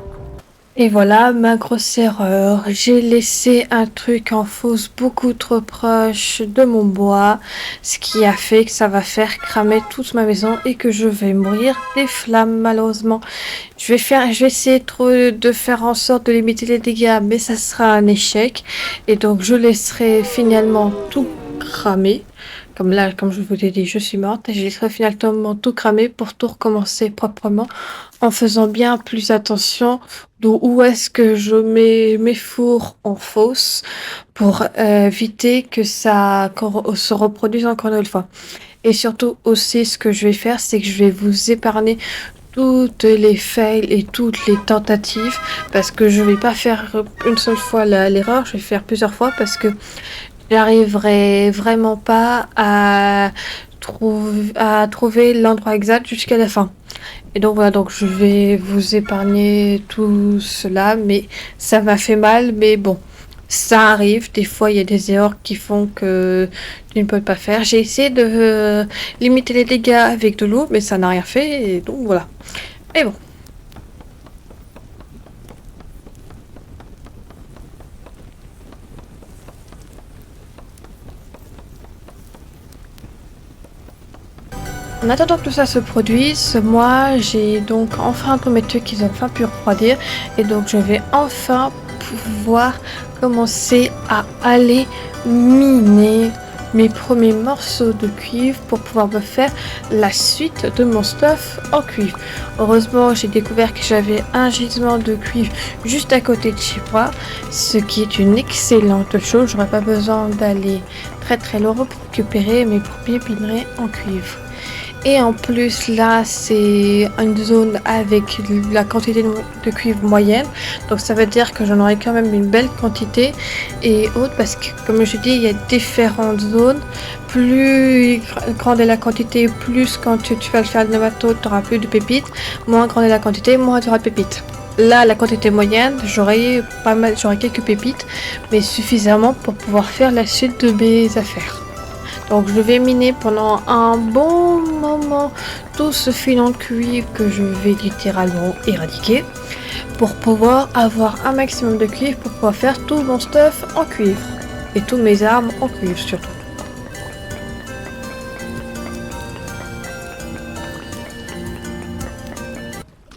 Et voilà ma grosse erreur. J'ai laissé un truc en fausse beaucoup trop proche de mon bois, ce qui a fait que ça va faire cramer toute ma maison et que je vais mourir des flammes malheureusement. Je vais essayer de faire en sorte de limiter les dégâts, mais ça sera un échec. Et donc je laisserai finalement tout cramer. Comme là, comme je vous l'ai dit, je suis morte et je laisserai finalement tout cramer pour tout recommencer proprement en faisant bien plus attention d'où est-ce que je mets mes fours en fosse pour éviter que ça se reproduise encore une fois. Et surtout aussi, ce que je vais faire, c'est que je vais vous épargner toutes les fails et toutes les tentatives parce que je vais pas faire une seule fois l'erreur, je vais faire plusieurs fois parce que j'arriverai vraiment pas à trouver l'endroit exact jusqu'à la fin. Et donc voilà, donc je vais vous épargner tout cela, mais ça m'a fait mal, mais bon, ça arrive. Des fois, il y a des erreurs qui font que tu ne peux pas faire. J'ai essayé de limiter les dégâts avec de l'eau, mais ça n'a rien fait, et donc voilà. Mais bon. En attendant que tout ça se produise, moi j'ai donc enfin tous mes trucs qui ont enfin pu refroidir et donc je vais enfin pouvoir commencer à aller miner mes premiers morceaux de cuivre pour pouvoir me faire la suite de mon stuff en cuivre. Heureusement, j'ai découvert que j'avais un gisement de cuivre juste à côté de chez moi, ce qui est une excellente chose. J'aurais pas besoin d'aller très loin pour récupérer mes premiers minerais en cuivre. Et en plus là c'est une zone avec la quantité de cuivre moyenne, donc ça veut dire que j'en aurai quand même une belle quantité et autre parce que comme je dis il y a différentes zones, plus grande est la quantité, plus quand tu vas le faire de bateau tu auras plus de pépites, moins grande est la quantité, moins tu auras de pépites. Là, la quantité moyenne, j'aurais pas mal, j'aurais quelques pépites, mais suffisamment pour pouvoir faire la suite de mes affaires. Donc je vais miner pendant un bon moment tout ce filon de cuivre que je vais littéralement éradiquer pour pouvoir avoir un maximum de cuivre pour pouvoir faire tout mon stuff en cuivre et tous mes armes en cuivre surtout.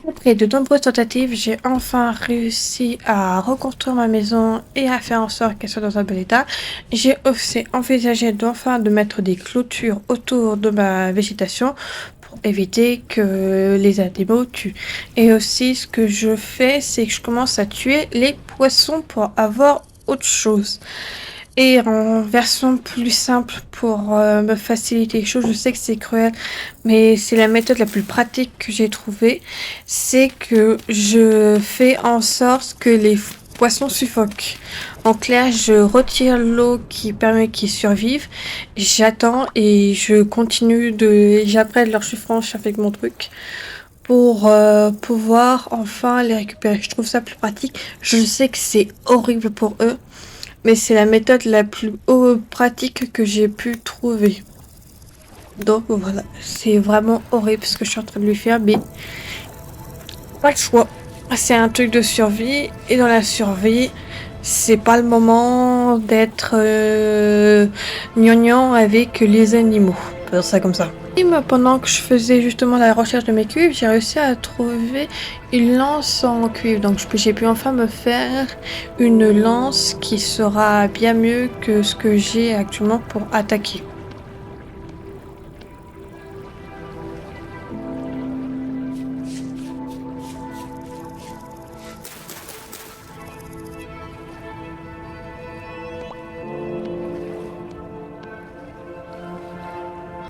Après de nombreuses tentatives, j'ai enfin réussi à reconstruire ma maison et à faire en sorte qu'elle soit dans un bel état. J'ai aussi envisagé d'enfin de mettre des clôtures autour de ma végétation pour éviter que les animaux tuent. Et aussi, ce que je fais, c'est que je commence à tuer les poissons pour avoir autre chose. Et en version plus simple pour me faciliter les choses, je sais que c'est cruel, mais c'est la méthode la plus pratique que j'ai trouvée. C'est que je fais en sorte que les poissons suffoquent. En clair, je retire l'eau qui permet qu'ils survivent. J'attends et je continue j'abrège leur souffrance avec mon truc pour pouvoir enfin les récupérer. Je trouve ça plus pratique. Je sais que c'est horrible pour eux. Mais c'est la méthode la plus pratique que j'ai pu trouver. Donc voilà, c'est vraiment horrible ce que je suis en train de lui faire, mais pas le choix. C'est un truc de survie, et dans la survie, c'est pas le moment d'être gnangnan avec les animaux. On peut dire ça comme ça. Et moi, pendant que je faisais justement la recherche de mes cuivres, j'ai réussi à trouver une lance en cuivre. Donc j'ai pu enfin me faire une lance qui sera bien mieux que ce que j'ai actuellement pour attaquer.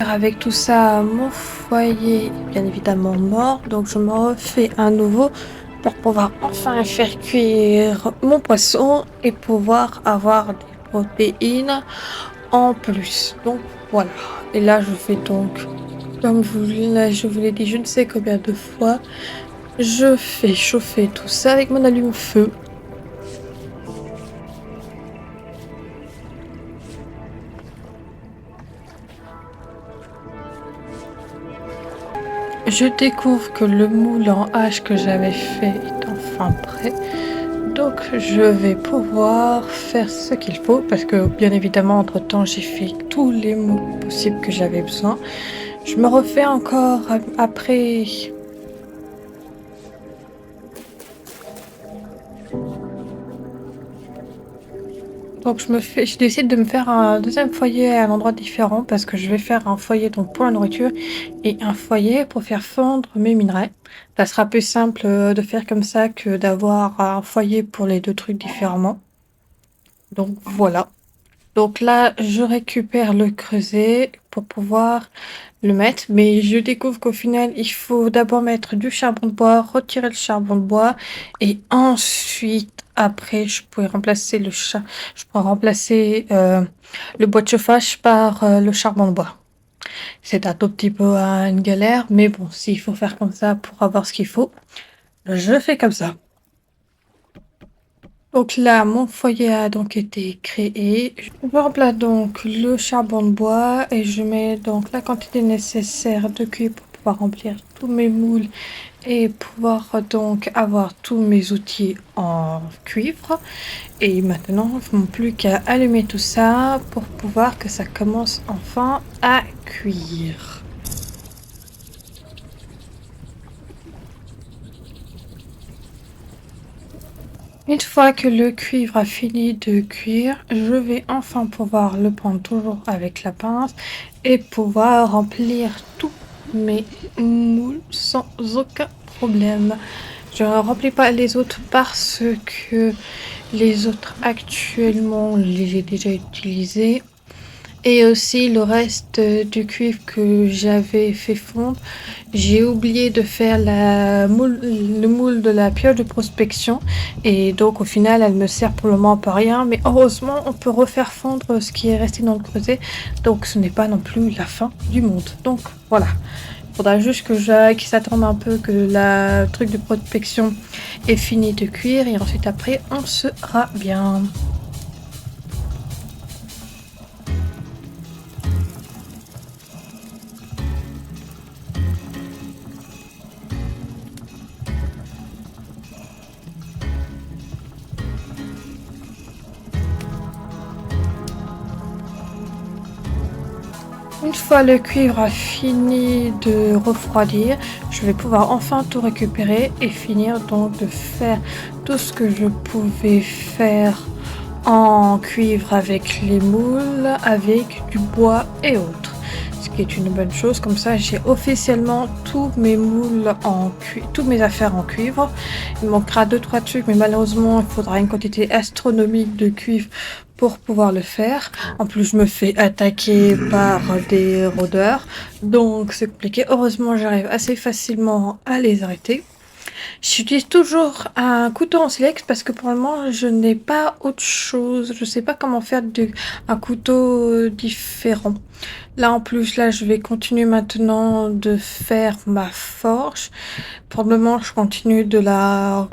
Avec tout ça, mon foyer est bien évidemment mort, donc je me refais un nouveau pour pouvoir enfin faire cuire mon poisson et pouvoir avoir des protéines en plus. Donc voilà. Et là, je fais donc, comme je vous l'ai dit, je ne sais combien de fois, je fais chauffer tout ça avec mon allume-feu. Je découvre que le moule en hache que j'avais fait est enfin prêt. Donc je vais pouvoir faire ce qu'il faut parce que bien évidemment entre temps j'ai fait tous les moules possibles que j'avais besoin. Je me refais encore après. Donc je décide de me faire un deuxième foyer à un endroit différent parce que je vais faire un foyer donc pour la nourriture et un foyer pour faire fondre mes minerais. Ça sera plus simple de faire comme ça que d'avoir un foyer pour les deux trucs différemment. Donc voilà. Donc là, je récupère le creuset pour pouvoir le mettre, mais je découvre qu'au final, il faut d'abord mettre du charbon de bois, retirer le charbon de bois, et ensuite, après, je pourrais remplacer le bois de chauffage par le charbon de bois. C'est un tout petit peu une galère, mais bon, s'il faut faire comme ça pour avoir ce qu'il faut, je fais comme ça. Donc là, mon foyer a donc été créé. Je remplace donc le charbon de bois et je mets donc la quantité nécessaire de cuivre pour pouvoir remplir tous mes moules et pouvoir donc avoir tous mes outils en cuivre. Et maintenant, il ne manque plus qu'à allumer tout ça pour pouvoir que ça commence enfin à cuire. Une fois que le cuivre a fini de cuire, je vais enfin pouvoir le prendre toujours avec la pince et pouvoir remplir tous mes moules sans aucun problème. Je ne remplis pas les autres parce que les autres actuellement, les ai déjà utilisés. Et aussi le reste du cuivre que j'avais fait fondre, j'ai oublié de faire le moule de la pioche de prospection et donc au final elle me sert pour le moment pas rien, mais heureusement on peut refaire fondre ce qui est resté dans le creuset, donc ce n'est pas non plus la fin du monde. Donc voilà, Faudra juste que j'aille, qu'ils s'attendent un peu que la truc de protection est fini de cuire et ensuite après on sera bien. Une fois le cuivre a fini de refroidir, je vais pouvoir enfin tout récupérer et finir donc de faire tout ce que je pouvais faire en cuivre avec les moules, avec du bois et autres. Ce qui est une bonne chose, comme ça j'ai officiellement tous mes moules en cuivre, toutes mes affaires en cuivre. Il manquera 2-3 trucs, mais malheureusement il faudra une quantité astronomique de cuivre pour pouvoir le faire. En plus je me fais attaquer par des rôdeurs, donc c'est compliqué. Heureusement j'arrive assez facilement à les arrêter. J'utilise toujours un couteau en silex parce que pour le moment je n'ai pas autre chose. Je sais pas comment faire un couteau différent. Là en plus, là je vais continuer maintenant de faire ma forge. Pour le moment je continue de la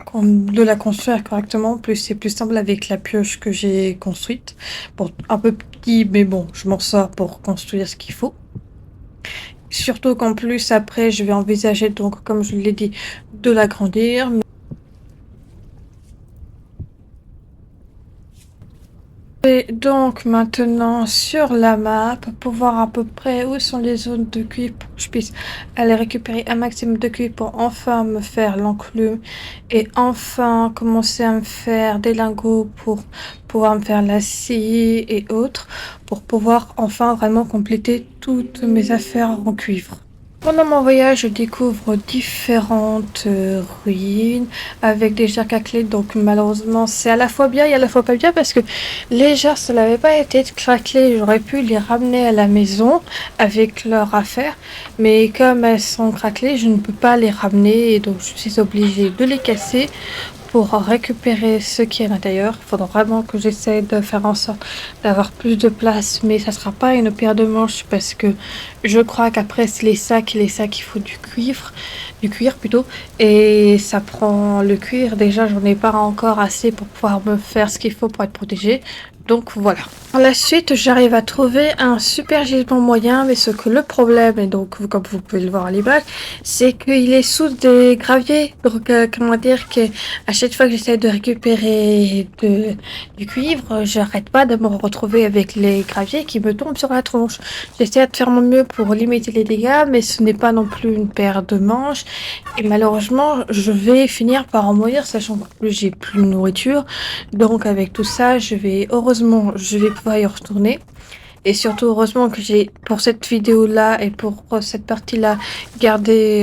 construire correctement. En plus c'est plus simple avec la pioche que j'ai construite. Bon, un peu petit mais bon, je m'en sors pour construire ce qu'il faut. Surtout qu'en plus après je vais envisager donc comme je l'ai dit de l'agrandir. Et donc maintenant sur la map pour voir à peu près où sont les zones de cuivre pour que je puisse aller récupérer un maximum de cuivre pour enfin me faire l'enclume et enfin commencer à me faire des lingots pour pouvoir me faire la scie et autres pour pouvoir enfin vraiment compléter toutes mes affaires en cuivre. Pendant mon voyage, je découvre différentes ruines avec des jarres à clés. Donc malheureusement, c'est à la fois bien et à la fois pas bien parce que les jarres, ça n'avait pas été craquelées. J'aurais pu les ramener à la maison avec leurs affaires. Mais comme elles sont craquelées, je ne peux pas les ramener. Et donc je suis obligée de les casser pour récupérer ce qui est à l'intérieur. Il faudra vraiment que j'essaie de faire en sorte d'avoir plus de place, mais ça sera pas une paire de manches parce que je crois qu'après c'est les sacs, il faut du cuir plutôt, et ça prend le cuir. Déjà, j'en ai pas encore assez pour pouvoir me faire ce qu'il faut pour être protégé. Donc voilà. Par la suite, j'arrive à trouver un super gisement moyen, mais ce que le problème, et donc comme vous pouvez le voir à l'image, c'est qu'il est sous des graviers. Donc comment dire que à chaque fois que j'essaie de récupérer du cuivre, j'arrête pas de me retrouver avec les graviers qui me tombent sur la tronche. J'essaie de faire mon mieux pour limiter les dégâts, mais ce n'est pas non plus une paire de manches. Et malheureusement, je vais finir par en mourir, sachant que j'ai plus de nourriture. Donc avec tout ça, heureusement, je vais pouvoir y retourner. Et surtout, heureusement que j'ai, pour cette vidéo-là et pour cette partie-là, gardé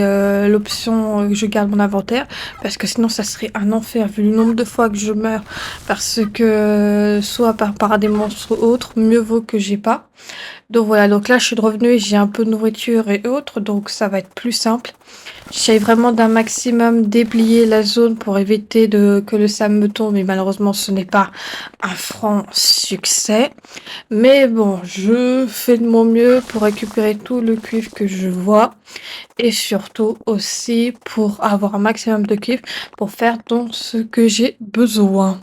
l'option que je garde mon inventaire. Parce que sinon, ça serait un enfer, vu le nombre de fois que je meurs. Parce que, soit par des monstres ou autres, mieux vaut que j'ai pas. Donc voilà, donc là, je suis revenue et j'ai un peu de nourriture et autres. Donc ça va être plus simple. J'essaie vraiment d'un maximum déblayer la zone pour éviter que le sable me tombe. Mais malheureusement, ce n'est pas un franc succès. Mais bon, je fais de mon mieux pour récupérer tout le cuivre que je vois et surtout aussi pour avoir un maximum de cuivre pour faire donc ce que j'ai besoin.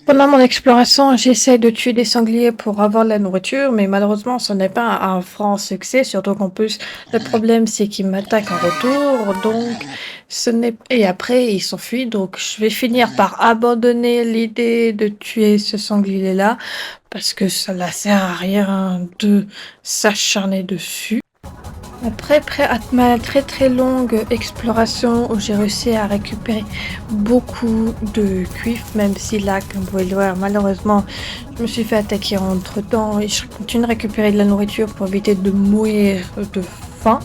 Pendant mon exploration, j'essaie de tuer des sangliers pour avoir de la nourriture, mais malheureusement, ce n'est pas un franc succès, surtout qu'en plus, le problème, c'est qu'ils m'attaquent en retour, donc et après, ils s'enfuient, donc je vais finir par abandonner l'idée de tuer ce sanglier-là, parce que ça ne sert à rien de s'acharner dessus. Après ma très très longue exploration où j'ai réussi à récupérer beaucoup de cuivre, même si là, comme vous pouvez le voir, malheureusement, je me suis fait attaquer entre temps et je continue de récupérer de la nourriture pour éviter de mourir de faim.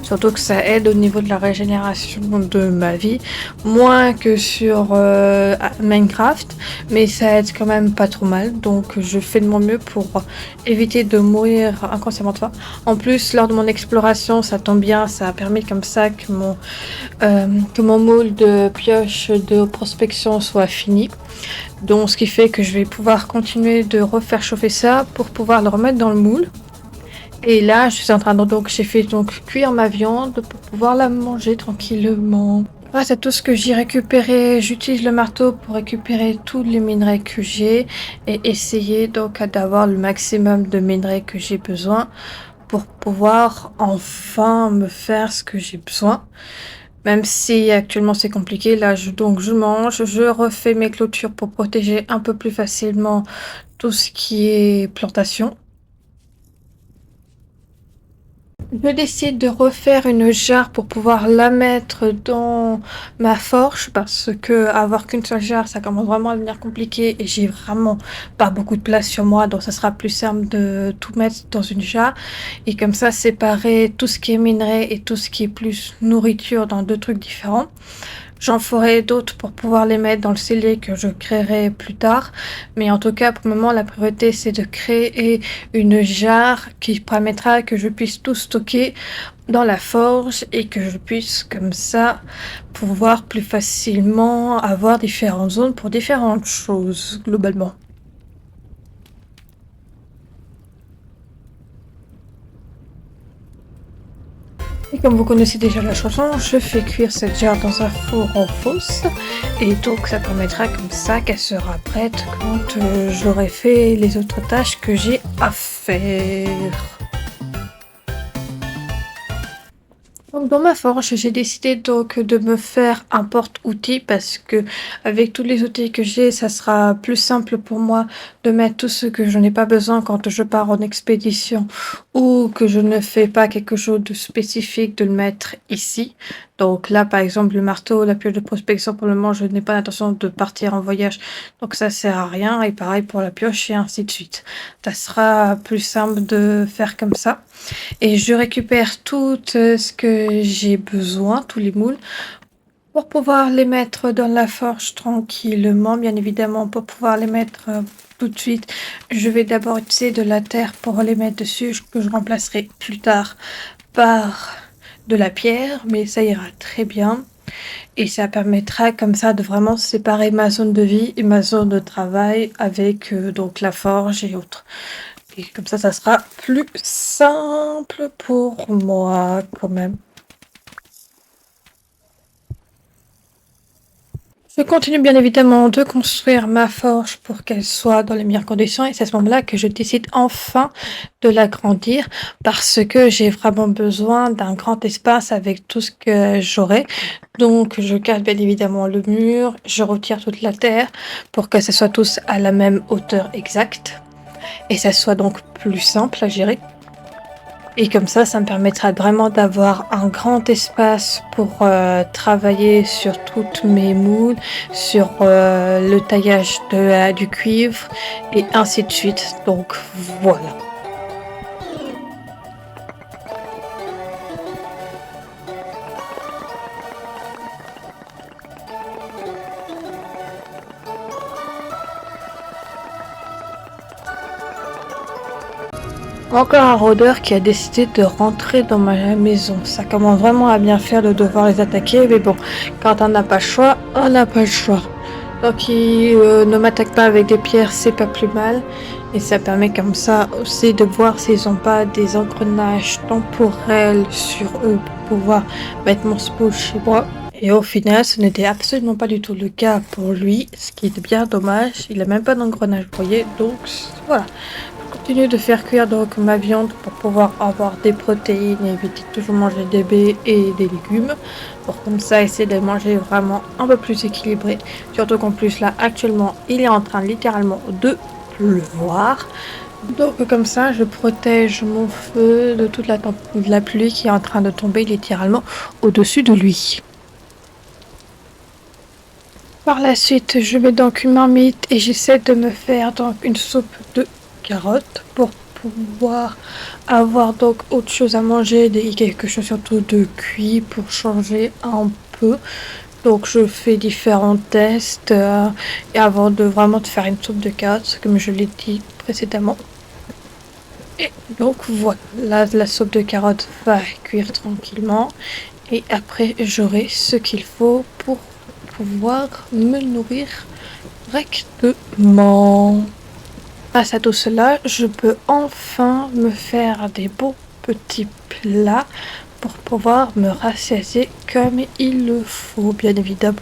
Surtout que ça aide au niveau de la régénération de ma vie, moins que sur Minecraft, mais ça aide quand même pas trop mal. Donc je fais de mon mieux pour éviter de mourir inconsciemment de faim. En plus, lors de mon exploration, ça tombe bien, ça a permis comme ça que mon moule de pioche de prospection soit fini. Donc ce qui fait que je vais pouvoir continuer de refaire chauffer ça pour pouvoir le remettre dans le moule. Et là, je suis en train de j'ai fait donc cuire ma viande pour pouvoir la manger tranquillement. Grâce à tout ce que j'ai récupéré, j'utilise le marteau pour récupérer tous les minerais que j'ai et essayer donc d'avoir le maximum de minerais que j'ai besoin pour pouvoir enfin me faire ce que j'ai besoin. Même si actuellement c'est compliqué, là je mange, je refais mes clôtures pour protéger un peu plus facilement tout ce qui est plantation. Je décide de refaire une jarre pour pouvoir la mettre dans ma forge parce que avoir qu'une seule jarre, ça commence vraiment à devenir compliqué et j'ai vraiment pas beaucoup de place sur moi, donc ça sera plus simple de tout mettre dans une jarre et comme ça séparer tout ce qui est minerai et tout ce qui est plus nourriture dans deux trucs différents. J'en ferai d'autres pour pouvoir les mettre dans le cellier que je créerai plus tard. Mais en tout cas, pour le moment, la priorité, c'est de créer une jarre qui permettra que je puisse tout stocker dans la forge et que je puisse, comme ça, pouvoir plus facilement avoir différentes zones pour différentes choses, globalement. Et comme vous connaissez déjà la chanson, je fais cuire cette jarre dans un four en fosse et donc ça permettra comme ça qu'elle sera prête quand j'aurai fait les autres tâches que j'ai à faire. Donc dans ma forge, j'ai décidé donc de me faire un porte-outils parce que avec tous les outils que j'ai, ça sera plus simple pour moi de mettre tout ce que je n'ai pas besoin quand je pars en expédition ou que je ne fais pas quelque chose de spécifique de le mettre ici. Donc là, par exemple, le marteau, la pioche de prospection, pour le moment, je n'ai pas l'intention de partir en voyage, donc ça sert à rien. Et pareil pour la pioche et ainsi de suite. Ça sera plus simple de faire comme ça. Et je récupère tout ce que j'ai besoin, tous les moules, pour pouvoir les mettre dans la forge tranquillement. Bien évidemment, pour pouvoir les mettre tout de suite, je vais d'abord utiliser de la terre pour les mettre dessus, que je remplacerai plus tard par de la pierre, mais ça ira très bien. Et ça permettra comme ça de vraiment séparer ma zone de vie et ma zone de travail avec donc la forge et autres. Et comme ça sera plus simple pour moi quand même. Je continue bien évidemment de construire ma forge pour qu'elle soit dans les meilleures conditions et c'est à ce moment-là que je décide enfin de l'agrandir parce que j'ai vraiment besoin d'un grand espace avec tout ce que j'aurai. Donc je casse bien évidemment le mur, je retire toute la terre pour que ce soit tous à la même hauteur exacte et ça soit donc plus simple à gérer. Et comme ça me permettra vraiment d'avoir un grand espace pour travailler sur toutes mes moules, sur le taillage du cuivre et ainsi de suite. Donc voilà. Encore un rôdeur qui a décidé de rentrer dans ma maison. Ça commence vraiment à bien faire de devoir les attaquer, mais bon, quand on n'a pas le choix, on n'a pas le choix. Donc ils ne m'attaquent pas avec des pierres, c'est pas plus mal. Et ça permet comme ça aussi de voir s'ils n'ont pas des engrenages temporels sur eux pour pouvoir mettre mon spool chez moi. Et au final, ce n'était absolument pas du tout le cas pour lui, ce qui est bien dommage. Il n'a même pas d'engrenage, vous voyez, donc voilà. Continue de faire cuire donc ma viande pour pouvoir avoir des protéines et éviter de toujours manger des baies et des légumes pour comme ça essayer de manger vraiment un peu plus équilibré, surtout qu'en plus là actuellement il est en train littéralement de pleuvoir, donc comme ça je protège mon feu de toute de la pluie qui est en train de tomber littéralement au-dessus de lui. Par la suite, je mets donc une marmite et j'essaie de me faire donc une soupe de carottes pour pouvoir avoir donc autre chose à manger, quelque chose surtout de cuit pour changer un peu. Donc je fais différents tests et avant de vraiment de faire une soupe de carottes, comme je l'ai dit précédemment. Et donc voilà, la soupe de carottes va cuire tranquillement et après j'aurai ce qu'il faut pour pouvoir me nourrir correctement. Grâce à tout cela, je peux enfin me faire des beaux petits plats pour pouvoir me rassasier comme il le faut, bien évidemment.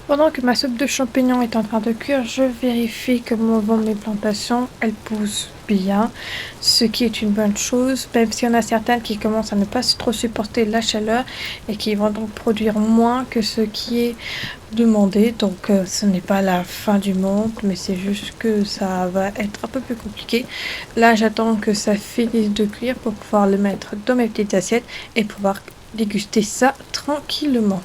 Pendant que ma soupe de champignons est en train de cuire, je vérifie que mes plantations, elles poussent bien, ce qui est une bonne chose, même s'il y en a certaines qui commencent à ne pas trop supporter la chaleur et qui vont donc produire moins que ce qui est demandé. Donc ce n'est pas la fin du monde, mais c'est juste que ça va être un peu plus compliqué. Là, j'attends que ça finisse de cuire pour pouvoir le mettre dans mes petites assiettes et pouvoir déguster ça tranquillement.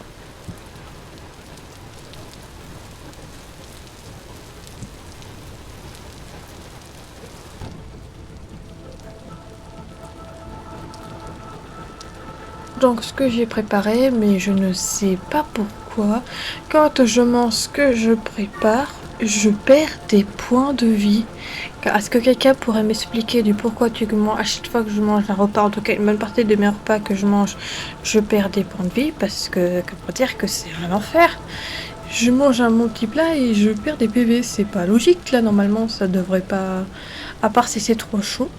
Donc ce que j'ai préparé, mais je ne sais pas pourquoi, quand je mange ce que je prépare, je perds des points de vie. Est-ce que quelqu'un pourrait m'expliquer du pourquoi à chaque fois que je mange un repas, en tout cas une bonne partie de mes repas que je mange, je perds des points de vie parce que, pour dire que c'est un enfer. Je mange un bon petit plat et je perds des PV, c'est pas logique là, normalement ça devrait pas, à part si c'est trop chaud.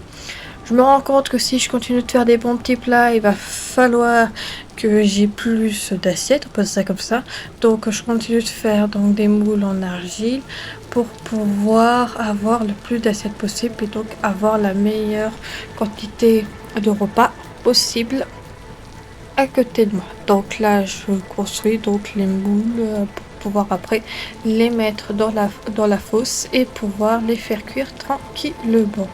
Je me rends compte que si je continue de faire des bons petits plats, il va falloir que j'ai plus d'assiettes, on peut dire ça comme ça. Donc je continue de faire donc des moules en argile pour pouvoir avoir le plus d'assiettes possible et donc avoir la meilleure quantité de repas possible à côté de moi. Donc là je construis donc les moules pour pouvoir après les mettre dans la fosse et pouvoir les faire cuire tranquillement.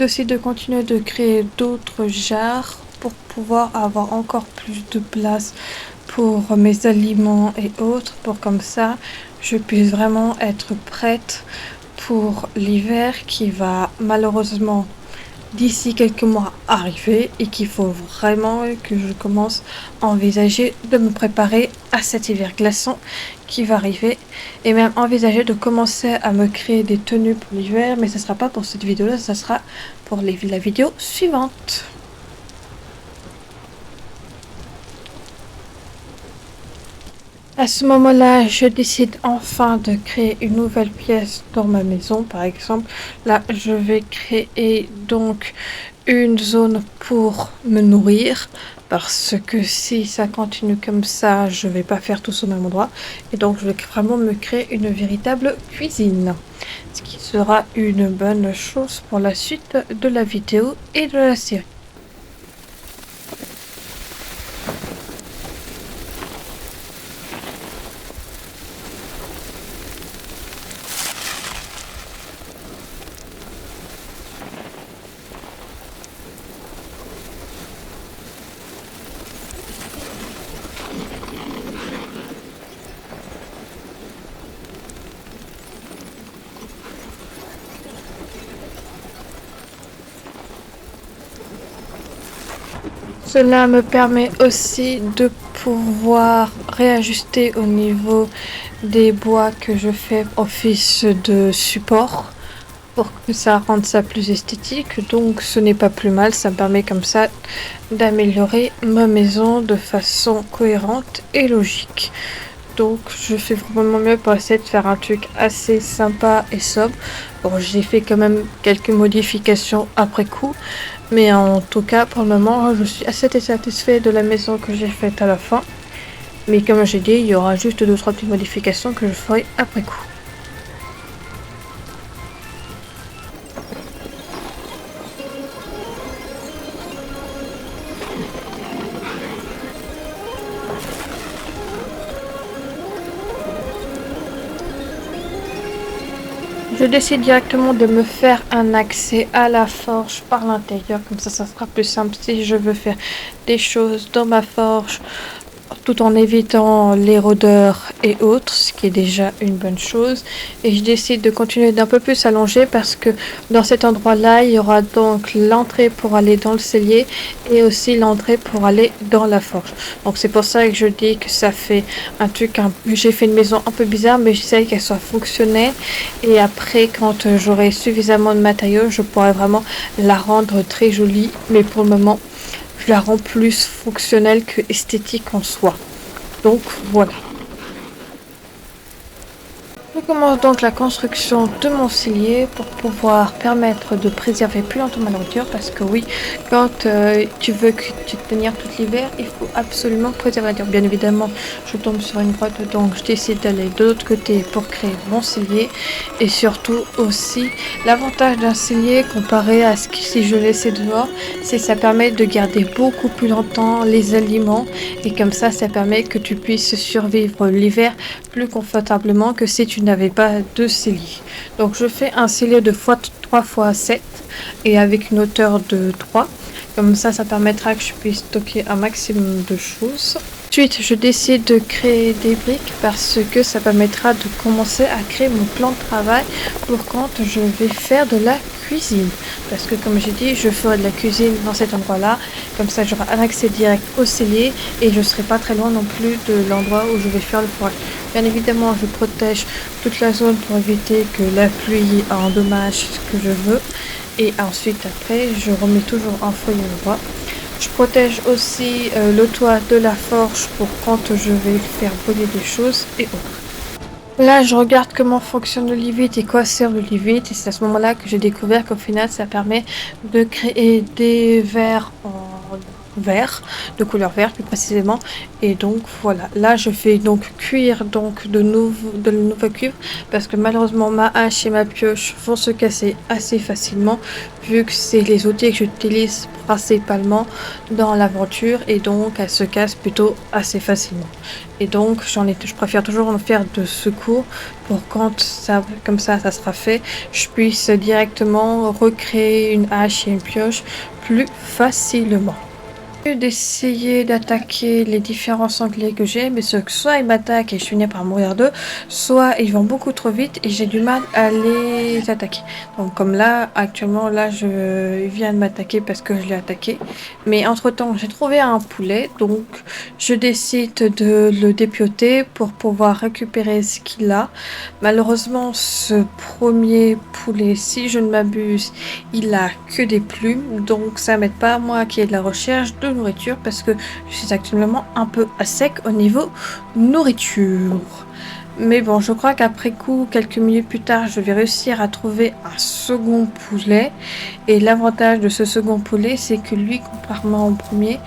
Aussi de continuer de créer d'autres jarres pour pouvoir avoir encore plus de place pour mes aliments et autres, pour comme ça je puisse vraiment être prête pour l'hiver qui va malheureusement d'ici quelques mois arriver et qu'il faut vraiment que je commence à envisager de me préparer à cet hiver glaçant qui va arriver et même envisager de commencer à me créer des tenues pour l'hiver, mais ça sera pas pour cette vidéo là, ça sera pour la vidéo suivante. À ce moment-là, je décide enfin de créer une nouvelle pièce dans ma maison. Par exemple, là, je vais créer donc une zone pour me nourrir parce que si ça continue comme ça, je vais pas faire tout au même endroit. Et donc, je vais vraiment me créer une véritable cuisine, ce qui sera une bonne chose pour la suite de la vidéo et de la série. Cela me permet aussi de pouvoir réajuster au niveau des bois que je fais office de support pour que ça rende ça plus esthétique. Donc ce n'est pas plus mal, ça me permet comme ça d'améliorer ma maison de façon cohérente et logique. Donc je fais vraiment mon mieux pour essayer de faire un truc assez sympa et sobre. Bon, j'ai fait quand même quelques modifications après coup, mais en tout cas pour le moment je suis assez satisfait de la maison que j'ai faite à la fin. Mais comme j'ai dit, il y aura juste 2-3 petites modifications que je ferai après coup. Je décide directement de me faire un accès à la forge par l'intérieur, comme ça sera plus simple si je veux faire des choses dans ma forge tout en évitant les rôdeurs et autres, ce qui est déjà une bonne chose. Et je décide de continuer d'un peu plus allonger parce que dans cet endroit-là, il y aura donc l'entrée pour aller dans le cellier et aussi l'entrée pour aller dans la forge. Donc c'est pour ça que je dis que ça fait un truc, j'ai fait une maison un peu bizarre, mais j'essaie qu'elle soit fonctionnelle. Et après, quand j'aurai suffisamment de matériaux, je pourrai vraiment la rendre très jolie. Mais pour le moment, je la rends plus fonctionnelle que esthétique en soi. Donc voilà. Je commence donc la construction de mon cellier pour pouvoir permettre de préserver plus longtemps ma nourriture parce que oui, quand tu veux que tu tenir tout l'hiver, il faut absolument préserver la nourriture. Bien évidemment, je tombe sur une grotte donc je décide d'aller de l'autre côté pour créer mon cellier et surtout aussi l'avantage d'un cellier comparé à ce que si je laissais dehors, c'est que ça permet de garder beaucoup plus longtemps les aliments et comme ça permet que tu puisses survivre l'hiver plus confortablement que si tu n'avais pas de cellier. Donc je fais un cellier de 3 x 7 et avec une hauteur de 3. Comme ça permettra que je puisse stocker un maximum de choses. Ensuite, je décide de créer des briques parce que ça permettra de commencer à créer mon plan de travail pour quand je vais faire de la cuisine. Parce que comme j'ai dit, je ferai de la cuisine dans cet endroit-là. Comme ça, j'aurai un accès direct au cellier et je ne serai pas très loin non plus de l'endroit où je vais faire le fourrage. Bien évidemment, je protège toute la zone pour éviter que la pluie endommage ce que je veux. Et ensuite, après, je remets toujours un feuille au endroit. Je protège aussi le toit de la forge pour quand je vais faire brûler des choses et autres. Là, je regarde comment fonctionne le Livit et quoi sert le Livit. Et c'est à ce moment-là que j'ai découvert qu'au final, ça permet de créer des verres en vert, de couleur verte plus précisément. Et donc voilà, là je fais donc cuire donc de nouveau cuivre parce que malheureusement ma hache et ma pioche vont se casser assez facilement vu que c'est les outils que j'utilise principalement dans l'aventure et donc elles se cassent plutôt assez facilement. Et donc je préfère toujours en faire de secours pour quand ça comme ça sera fait, je puisse directement recréer une hache et une pioche plus facilement. D'essayer d'attaquer les différents sangliers que j'ai, mais ceux que soit ils m'attaquent et je finis par mourir d'eux, soit ils vont beaucoup trop vite et j'ai du mal à les attaquer. Donc comme là, actuellement, là, il vient de m'attaquer parce que je l'ai attaqué. Mais entre-temps, j'ai trouvé un poulet, donc je décide de le dépioter pour pouvoir récupérer ce qu'il a. Malheureusement, ce premier poulet, si je ne m'abuse, il a que des plumes, donc ça m'aide pas moi qui ai de la recherche de nourriture parce que je suis actuellement un peu à sec au niveau nourriture. Mais bon, je crois qu'après coup, quelques minutes plus tard, je vais réussir à trouver un second poulet. Et l'avantage de ce second poulet, c'est que lui, contrairement au premier,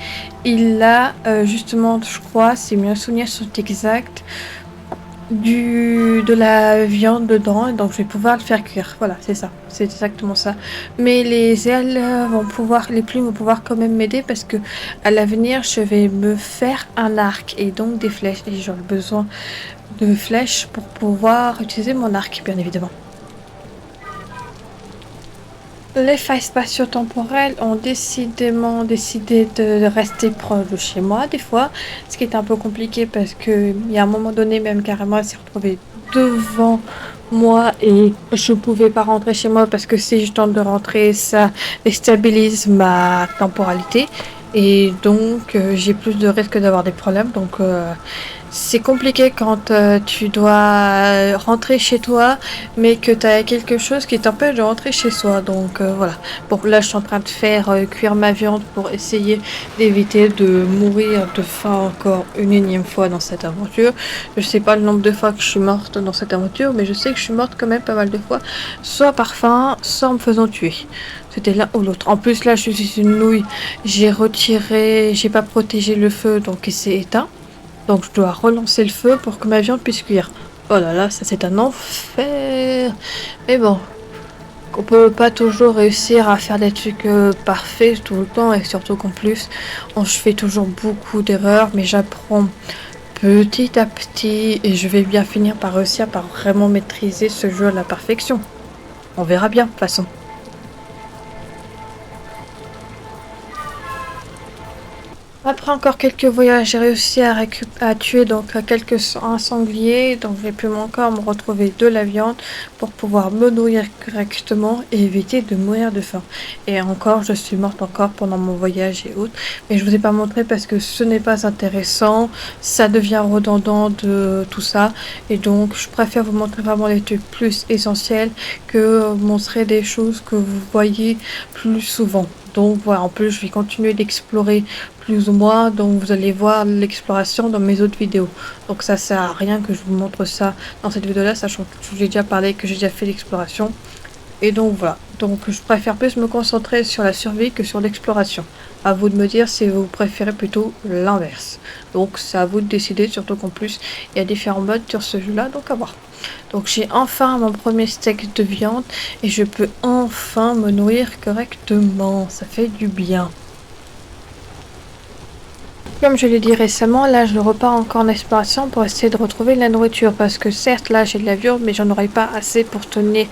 il a justement, je crois, si mes souvenirs sont exacts, de la viande dedans, donc je vais pouvoir le faire cuire. Voilà, c'est ça, c'est exactement ça. Mais les ailes les plumes vont pouvoir quand même m'aider parce que à l'avenir je vais me faire un arc et donc des flèches et j'aurai besoin de flèches pour pouvoir utiliser mon arc, bien évidemment. Les failles spatio-temporelles ont décidément décidé de rester proches de chez moi des fois, ce qui est un peu compliqué parce que il y a un moment donné même carrément elle s'est retrouvée devant moi et je pouvais pas rentrer chez moi parce que si je tente de rentrer ça déstabilise ma temporalité et donc j'ai plus de risque d'avoir des problèmes donc c'est compliqué quand tu dois rentrer chez toi, mais que tu as quelque chose qui t'empêche de rentrer chez soi. Donc voilà. Bon, là, je suis en train de faire cuire ma viande pour essayer d'éviter de mourir de faim encore une énième fois dans cette aventure. Je sais pas le nombre de fois que je suis morte dans cette aventure, mais je sais que je suis morte quand même pas mal de fois, soit par faim, soit en me faisant tuer. C'était l'un ou l'autre. En plus, là, je suis une nouille. J'ai pas protégé le feu, donc il s'est éteint. Donc je dois relancer le feu pour que ma viande puisse cuire. Oh là là, ça c'est un enfer. Mais bon, on peut pas toujours réussir à faire des trucs parfaits tout le temps et surtout qu'en plus, je fais toujours beaucoup d'erreurs, mais j'apprends petit à petit et je vais bien finir par réussir par vraiment maîtriser ce jeu à la perfection. On verra bien de toute façon. Après encore quelques voyages, j'ai réussi à tuer donc un sanglier, donc j'ai pu encore me retrouver de la viande pour pouvoir me nourrir correctement et éviter de mourir de faim. Et encore, je suis morte encore pendant mon voyage et autres, mais je vous ai pas montré parce que ce n'est pas intéressant, ça devient redondant de tout ça, et donc je préfère vous montrer vraiment les trucs plus essentiels que montrer des choses que vous voyez plus souvent. Donc voilà, en plus je vais continuer d'explorer plus ou moins, donc vous allez voir l'exploration dans mes autres vidéos. Donc ça sert à rien que je vous montre ça dans cette vidéo là, sachant que je vous ai déjà parlé, que j'ai déjà fait l'exploration. Et donc voilà, donc je préfère plus me concentrer sur la survie que sur l'exploration. À vous de me dire si vous préférez plutôt l'inverse. Donc c'est à vous de décider, surtout qu'en plus il y a différents modes sur ce jeu là, donc à voir. Donc j'ai enfin mon premier steak de viande et je peux enfin me nourrir correctement, ça fait du bien. Comme je l'ai dit récemment, là je repars encore en exploration pour essayer de retrouver de la nourriture parce que certes là j'ai de la viande mais j'en aurai pas assez pour tenir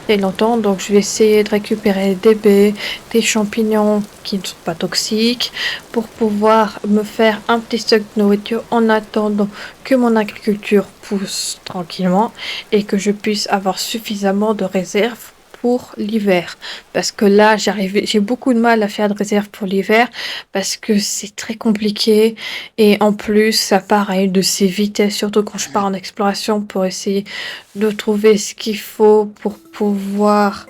très longtemps, donc je vais essayer de récupérer des baies, des champignons qui ne sont pas toxiques pour pouvoir me faire un petit stock de nourriture en attendant que mon agriculture pousse tranquillement et que je puisse avoir suffisamment de réserves pour l'hiver, parce que là j'ai beaucoup de mal à faire de réserve pour l'hiver parce que c'est très compliqué et en plus ça part à une de ses vitesses, surtout quand je pars en exploration pour essayer de trouver ce qu'il faut pour pouvoir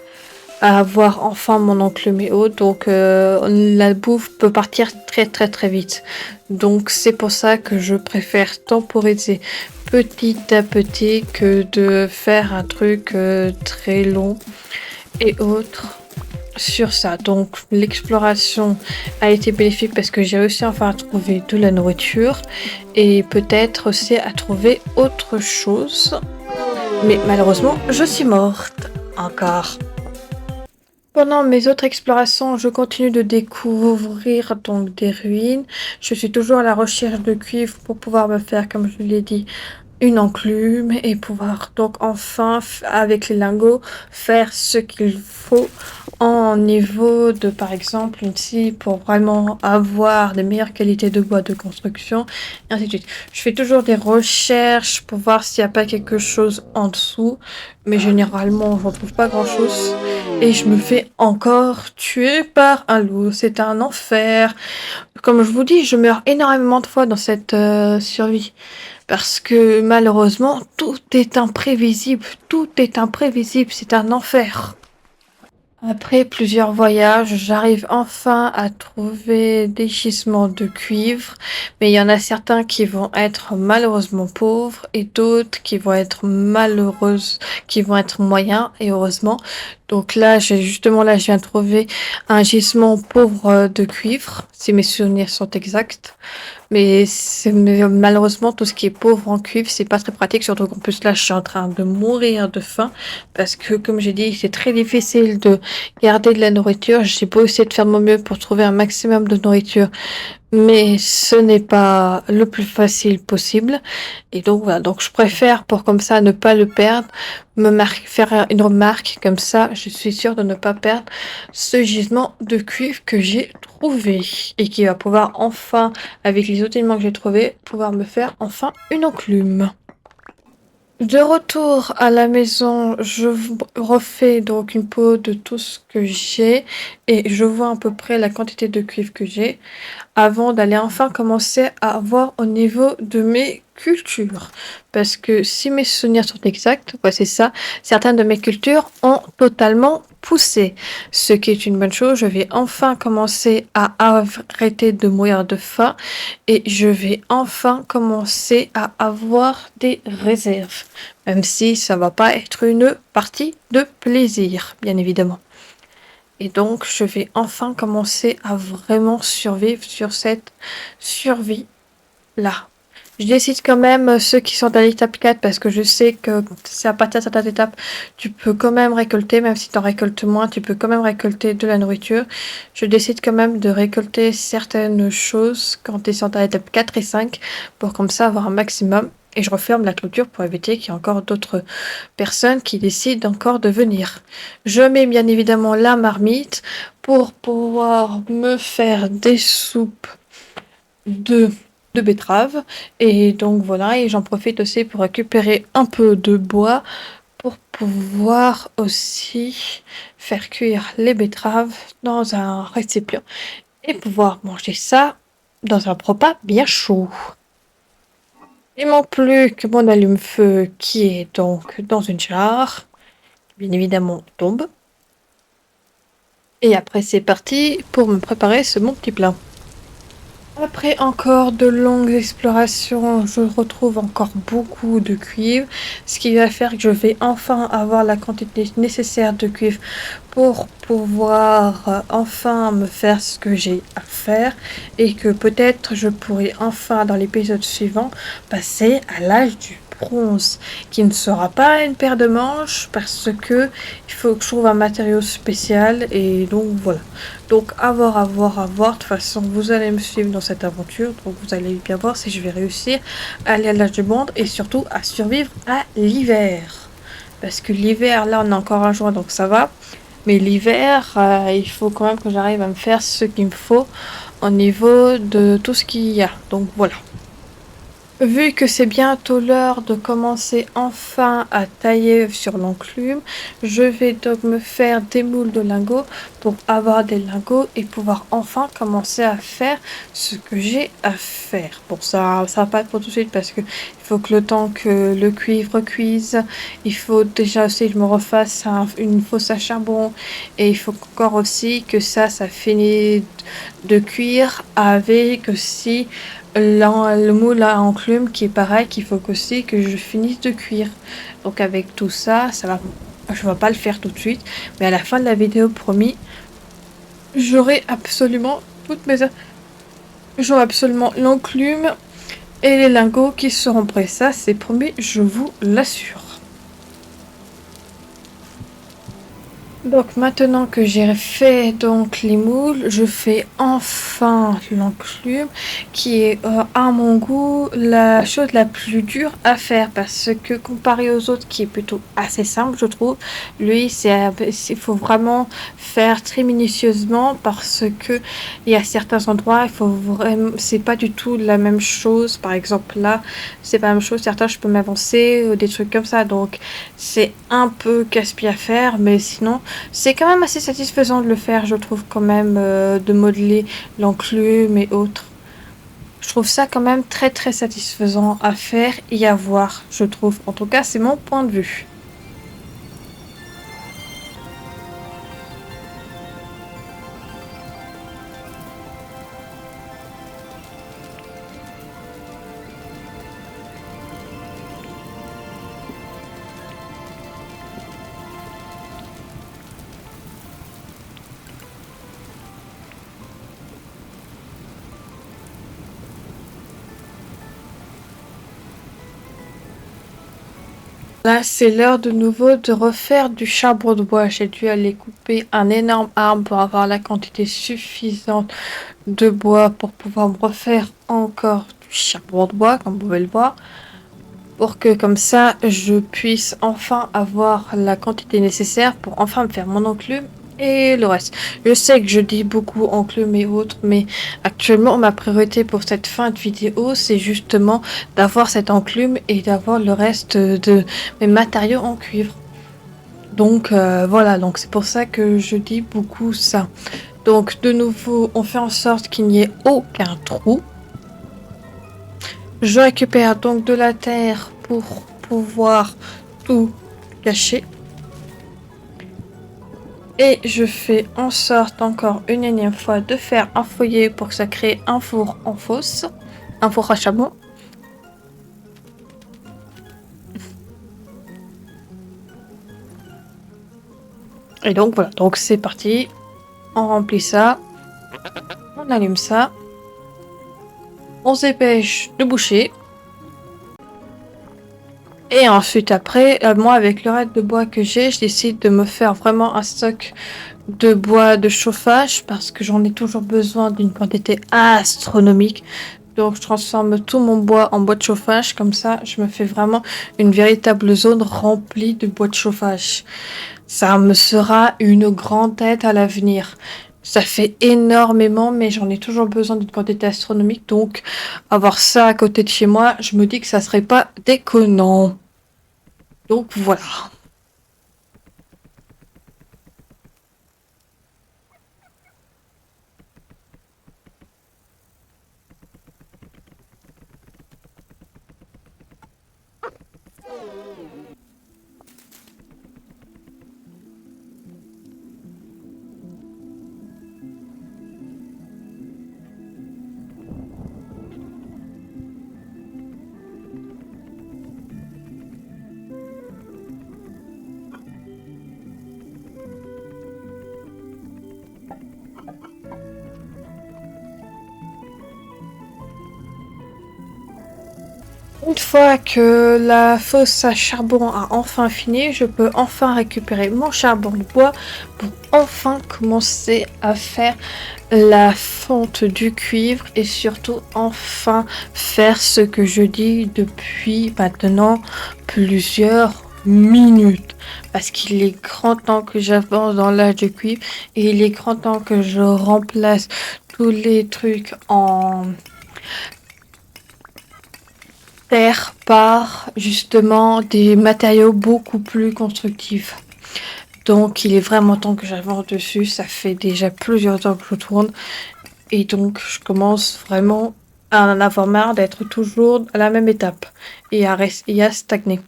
avoir enfin mon enclume haut, donc la bouffe peut partir très très très vite, donc c'est pour ça que je préfère temporiser petit à petit que de faire un truc très long et autres sur ça. Donc l'exploration a été bénéfique parce que j'ai réussi enfin à trouver de la nourriture et peut-être aussi à trouver autre chose, mais malheureusement je suis morte encore. Pendant mes autres explorations, je continue de découvrir donc des ruines. Je suis toujours à la recherche de cuivre pour pouvoir me faire, comme je l'ai dit, une enclume et pouvoir donc enfin, avec les lingots, faire ce qu'il faut en niveau de, par exemple, une scie pour vraiment avoir des meilleures qualités de bois de construction, et ainsi de suite. Je fais toujours des recherches pour voir s'il n'y a pas quelque chose en dessous, mais généralement, je ne trouve pas grand-chose. Et je me fais encore tuer par un loup. C'est un enfer. Comme je vous dis, je meurs énormément de fois dans cette survie. Parce que malheureusement, tout est imprévisible. Tout est imprévisible. C'est un enfer. Après plusieurs voyages, j'arrive enfin à trouver des gisements de cuivre, mais il y en a certains qui vont être malheureusement pauvres et d'autres qui vont être malheureuses, qui vont être moyens, et heureusement. Donc là, là, je viens de trouver un gisement pauvre de cuivre, si mes souvenirs sont exacts. Mais malheureusement, tout ce qui est pauvre en cuivre, c'est pas très pratique, surtout qu'en plus là, je suis en train de mourir de faim parce que, comme j'ai dit, c'est très difficile de garder de la nourriture. J'ai beau essayer de faire de mon mieux pour trouver un maximum de nourriture, mais ce n'est pas le plus facile possible. Et donc voilà, donc je préfère pour comme ça ne pas le perdre, faire une remarque comme ça, je suis sûre de ne pas perdre ce gisement de cuivre que j'ai trouvé et qui va pouvoir enfin, avec les autres éléments que j'ai trouvés, pouvoir me faire enfin une enclume. De retour à la maison, je refais donc une peau de tout ce que j'ai et je vois à peu près la quantité de cuivre que j'ai avant d'aller enfin commencer à voir au niveau de mes cultures. Parce que si mes souvenirs sont exacts, ouais, c'est ça, certaines de mes cultures ont totalement poussé. Ce qui est une bonne chose, je vais enfin commencer à arrêter de mourir de faim et je vais enfin commencer à avoir des réserves. Même si ça va pas être une partie de plaisir, bien évidemment. Et donc, je vais enfin commencer à vraiment survivre sur cette survie-là. Je décide quand même ceux qui sont à l'étape 4 parce que je sais que c'est à partir de cette étape, tu peux quand même récolter, même si tu en récoltes moins, tu peux quand même récolter de la nourriture. Je décide quand même de récolter certaines choses quand tu es sur ta étape 4 et 5 pour comme ça avoir un maximum. et je referme la clôture pour éviter qu'il y ait encore d'autres personnes qui décident encore de venir. Je mets bien évidemment la marmite pour pouvoir me faire des soupes de de betterave et donc voilà, et j'en profite aussi pour récupérer un peu de bois pour pouvoir aussi faire cuire les betteraves dans un récipient et pouvoir manger ça dans un repas bien chaud. Il manque plus que mon allume-feu qui est donc dans une jarre, bien évidemment tombe. Et après c'est parti pour me préparer ce mon petit plat. Après encore de longues explorations, je retrouve encore beaucoup de cuivre, ce qui va faire que je vais enfin avoir la quantité nécessaire de cuivre pour pouvoir enfin me faire ce que j'ai à faire et que peut-être je pourrai enfin dans l'épisode suivant passer à l'âge du bronze, qui ne sera pas une paire de manches parce que il faut que je trouve un matériau spécial et donc voilà. Donc à voir, à voir, à voir. De toute façon, vous allez me suivre dans cette aventure. Donc vous allez bien voir si je vais réussir à aller à l'âge du monde et surtout à survivre à l'hiver. Parce que l'hiver, là on est encore en juin donc ça va. Mais l'hiver, il faut quand même que j'arrive à me faire ce qu'il me faut au niveau de tout ce qu'il y a. Donc voilà. Vu que c'est bientôt l'heure de commencer enfin à tailler sur l'enclume, je vais donc me faire des moules de lingots pour avoir des lingots et pouvoir enfin commencer à faire ce que j'ai à faire. Bon, ça va pas être pour tout de suite parce que il faut que le temps que le cuivre cuise, il faut déjà aussi que je me refasse une fosse à charbon et il faut encore aussi que ça finisse de cuire avec aussi le moule à enclume qui est pareil, qu'il faut aussi que je finisse de cuire. Donc avec tout ça, je vais pas le faire tout de suite, mais à la fin de la vidéo, promis, j'aurai absolument toutes mes, j'aurai absolument l'enclume et les lingots qui seront prêts. Ça, c'est promis, je vous l'assure. Donc maintenant que j'ai fait donc les moules, je fais enfin l'enclume qui est à mon goût la chose la plus dure à faire parce que comparé aux autres qui est plutôt assez simple je trouve, lui il faut vraiment faire très minutieusement parce que il y a certains endroits il faut vraiment c'est pas du tout la même chose. Par exemple là c'est pas la même chose, certains je peux m'avancer ou des trucs comme ça donc c'est un peu casse-pied à faire mais sinon c'est quand même assez satisfaisant de le faire, je trouve quand même, de modeler l'enclume et autres. Je trouve ça quand même très très satisfaisant à faire et à voir, je trouve. En tout cas, c'est mon point de vue. Là, c'est l'heure de nouveau de refaire du charbon de bois. J'ai dû aller couper un énorme arbre pour avoir la quantité suffisante de bois pour pouvoir me refaire encore du charbon de bois, comme vous pouvez le voir. Pour que comme ça, je puisse enfin avoir la quantité nécessaire pour enfin me faire mon enclume et le reste. Je sais que je dis beaucoup enclume et autres, mais actuellement, ma priorité pour cette fin de vidéo, c'est justement d'avoir cette enclume et d'avoir le reste de mes matériaux en cuivre. Donc voilà, donc c'est pour ça que je dis beaucoup ça. Donc de nouveau, on fait en sorte qu'il n'y ait aucun trou. Je récupère donc de la terre pour pouvoir tout cacher. Et je fais en sorte encore une énième fois de faire un foyer pour que ça crée un four en fosse. Un four à charbon. Et donc voilà, donc c'est parti. On remplit ça. On allume ça. On se dépêche de boucher. Et ensuite après, moi avec le reste de bois que j'ai, je décide de me faire vraiment un stock de bois de chauffage parce que j'en ai toujours besoin d'une quantité astronomique. Donc je transforme tout mon bois en bois de chauffage, comme ça je me fais vraiment une véritable zone remplie de bois de chauffage. Ça me sera une grande aide à l'avenir. Ça fait énormément, mais j'en ai toujours besoin d'une quantité astronomique, donc avoir ça à côté de chez moi, je me dis que ça serait pas déconnant. Donc voilà. Une fois que la fosse à charbon a enfin fini, je peux enfin récupérer mon charbon de bois pour enfin commencer à faire la fonte du cuivre et surtout enfin faire ce que je dis depuis maintenant plusieurs minutes. Parce qu'il est grand temps que j'avance dans l'âge du cuivre et il est grand temps que je remplace tous les trucs en terre par justement des matériaux beaucoup plus constructifs. Donc il est vraiment temps que j'avance dessus, ça fait déjà plusieurs temps que je tourne et donc je commence vraiment à en avoir marre d'être toujours à la même étape et à stagner.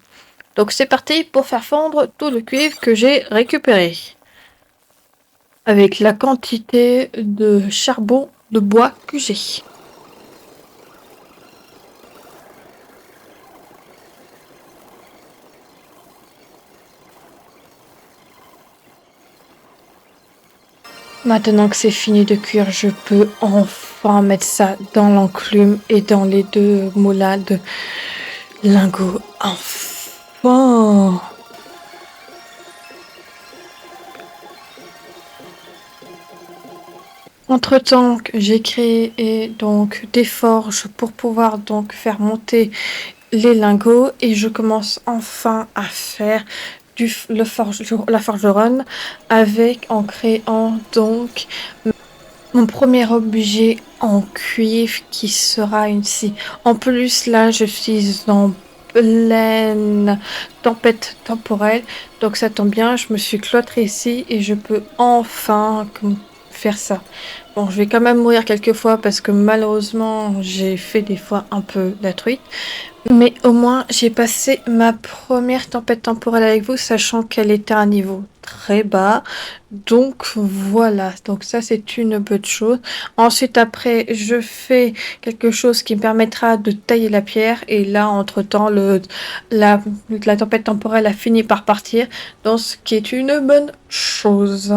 Donc c'est parti pour faire fondre tout le cuivre que j'ai récupéré avec la quantité de charbon de bois que j'ai. Maintenant que c'est fini de cuire, je peux enfin mettre ça dans l'enclume et dans les deux moulins de lingots. Enfin! Entre-temps, j'ai créé donc des forges pour pouvoir donc faire monter les lingots et je commence enfin à faire la forgeronne avec en créant donc mon premier objet en cuivre qui sera une scie. En plus, là, je suis en pleine tempête temporelle, donc ça tombe bien, je me suis cloîtrée ici et je peux enfin faire ça. Bon, je vais quand même mourir quelques fois parce que malheureusement, j'ai fait des fois un peu la truite. Mais au moins, j'ai passé ma première tempête temporelle avec vous, sachant qu'elle était à un niveau très bas. Donc voilà, donc ça c'est une bonne chose. Ensuite, après, je fais quelque chose qui me permettra de tailler la pierre. Et là, entre-temps, la, la tempête temporelle a fini par partir, donc ce qui est une bonne chose.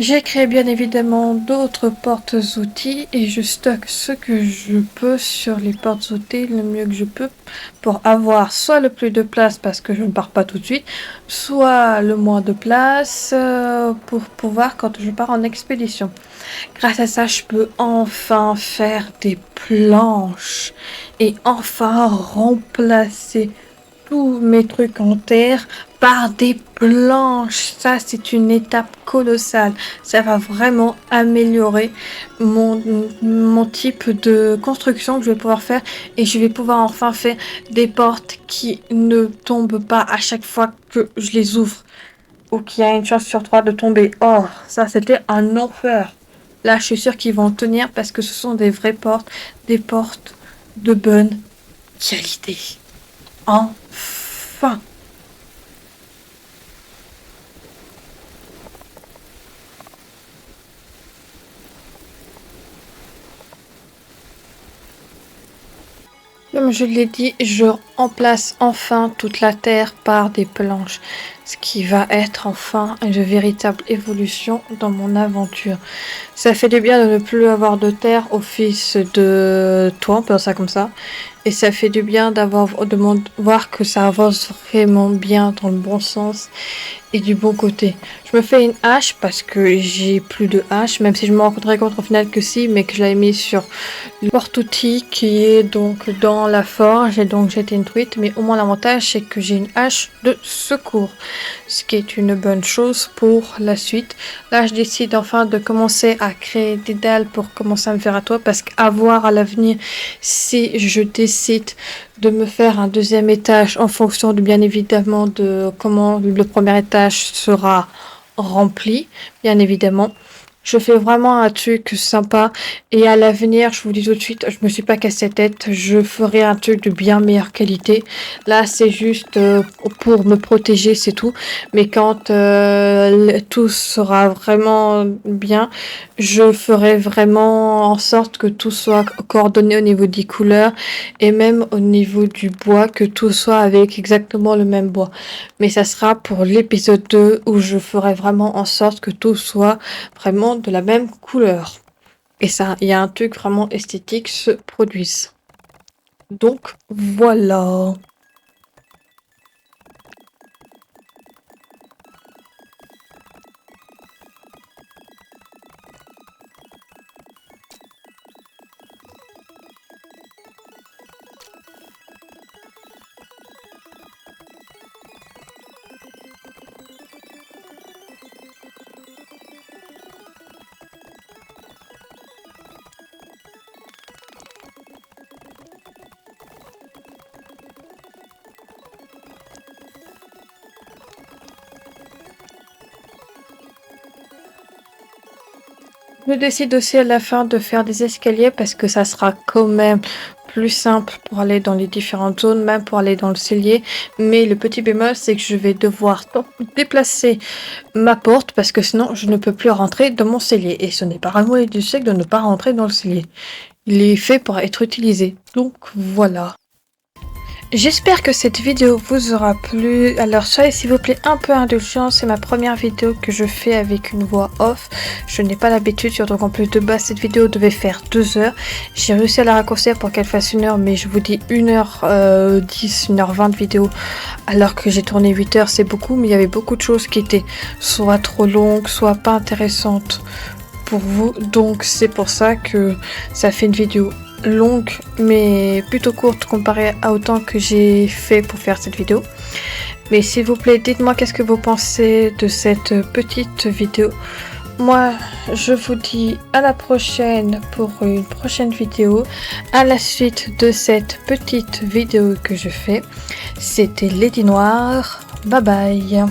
J'ai créé bien évidemment d'autres portes-outils et je stocke ce que je peux sur les portes-outils le mieux que je peux pour avoir soit le plus de place parce que je ne pars pas tout de suite, soit le moins de place pour pouvoir quand je pars en expédition. Grâce à ça, je peux enfin faire des planches et enfin remplacer tous mes trucs en terre par des planches. Ça, c'est une étape colossale. Ça va vraiment améliorer mon type de construction que je vais pouvoir faire et je vais pouvoir enfin faire des portes qui ne tombent pas à chaque fois que je les ouvre ou qu'il y a une chance sur trois de tomber. Oh, ça, c'était un enfer. Là, je suis sûre qu'ils vont tenir parce que ce sont des vraies portes, des portes de bonne qualité. Enfin. Comme je l'ai dit, je remplace enfin toute la terre par des planches, ce qui va être enfin une véritable évolution dans mon aventure. Ça fait du bien de ne plus avoir de terre au fils de toi, on peut dire ça comme ça. Et ça fait du bien voir que ça avance vraiment bien dans le bon sens et du bon côté. Je me fais une hache parce que j'ai plus de hache, même si je me rencontrais compte au final que si, mais que je l'avais mis sur le porte-outil qui est donc dans la forge et donc j'ai été une truite. Mais au moins l'avantage c'est que j'ai une hache de secours, ce qui est une bonne chose pour la suite. Là je décide enfin de commencer à créer des dalles pour commencer à me faire à toi, parce qu'à voir à l'avenir si je décide de me faire un deuxième étage en fonction de bien évidemment de comment le premier étage sera rempli, bien évidemment. Je fais vraiment un truc sympa et à l'avenir, je vous dis tout de suite, je me suis pas cassé la tête, je ferai un truc de bien meilleure qualité. Là, c'est juste pour me protéger, c'est tout. Mais quand tout sera vraiment bien, je ferai vraiment en sorte que tout soit coordonné au niveau des couleurs et même au niveau du bois, que tout soit avec exactement le même bois. Mais ça sera pour l'épisode 2 où je ferai vraiment en sorte que tout soit vraiment de la même couleur. Et ça, il y a un truc vraiment esthétique se produise. Donc voilà. Je décide aussi à la fin de faire des escaliers parce que ça sera quand même plus simple pour aller dans les différentes zones, même pour aller dans le cellier. Mais le petit bémol, c'est que je vais devoir déplacer ma porte parce que sinon je ne peux plus rentrer dans mon cellier. Et ce n'est pas vraiment du sec de ne pas rentrer dans le cellier. Il est fait pour être utilisé. Donc voilà. J'espère que cette vidéo vous aura plu. Alors soyez s'il vous plaît un peu indulgents, c'est ma première vidéo que je fais avec une voix off. Je n'ai pas l'habitude, surtout qu'en plus de base cette vidéo devait faire 2 heures. J'ai réussi à la raccourcir pour qu'elle fasse 1 heure, mais je vous dis 1h10, 1h20 de vidéo. Alors que j'ai tourné 8 heures, c'est beaucoup, mais il y avait beaucoup de choses qui étaient soit trop longues, soit pas intéressantes pour vous. Donc c'est pour ça que ça fait une vidéo longue mais plutôt courte comparée à autant que j'ai fait pour faire cette vidéo. Mais s'il vous plaît, dites-moi qu'est-ce que vous pensez de cette petite vidéo. Moi, je vous dis à la prochaine pour une prochaine vidéo. À la suite de cette petite vidéo que je fais, c'était Lady Noire. Bye bye.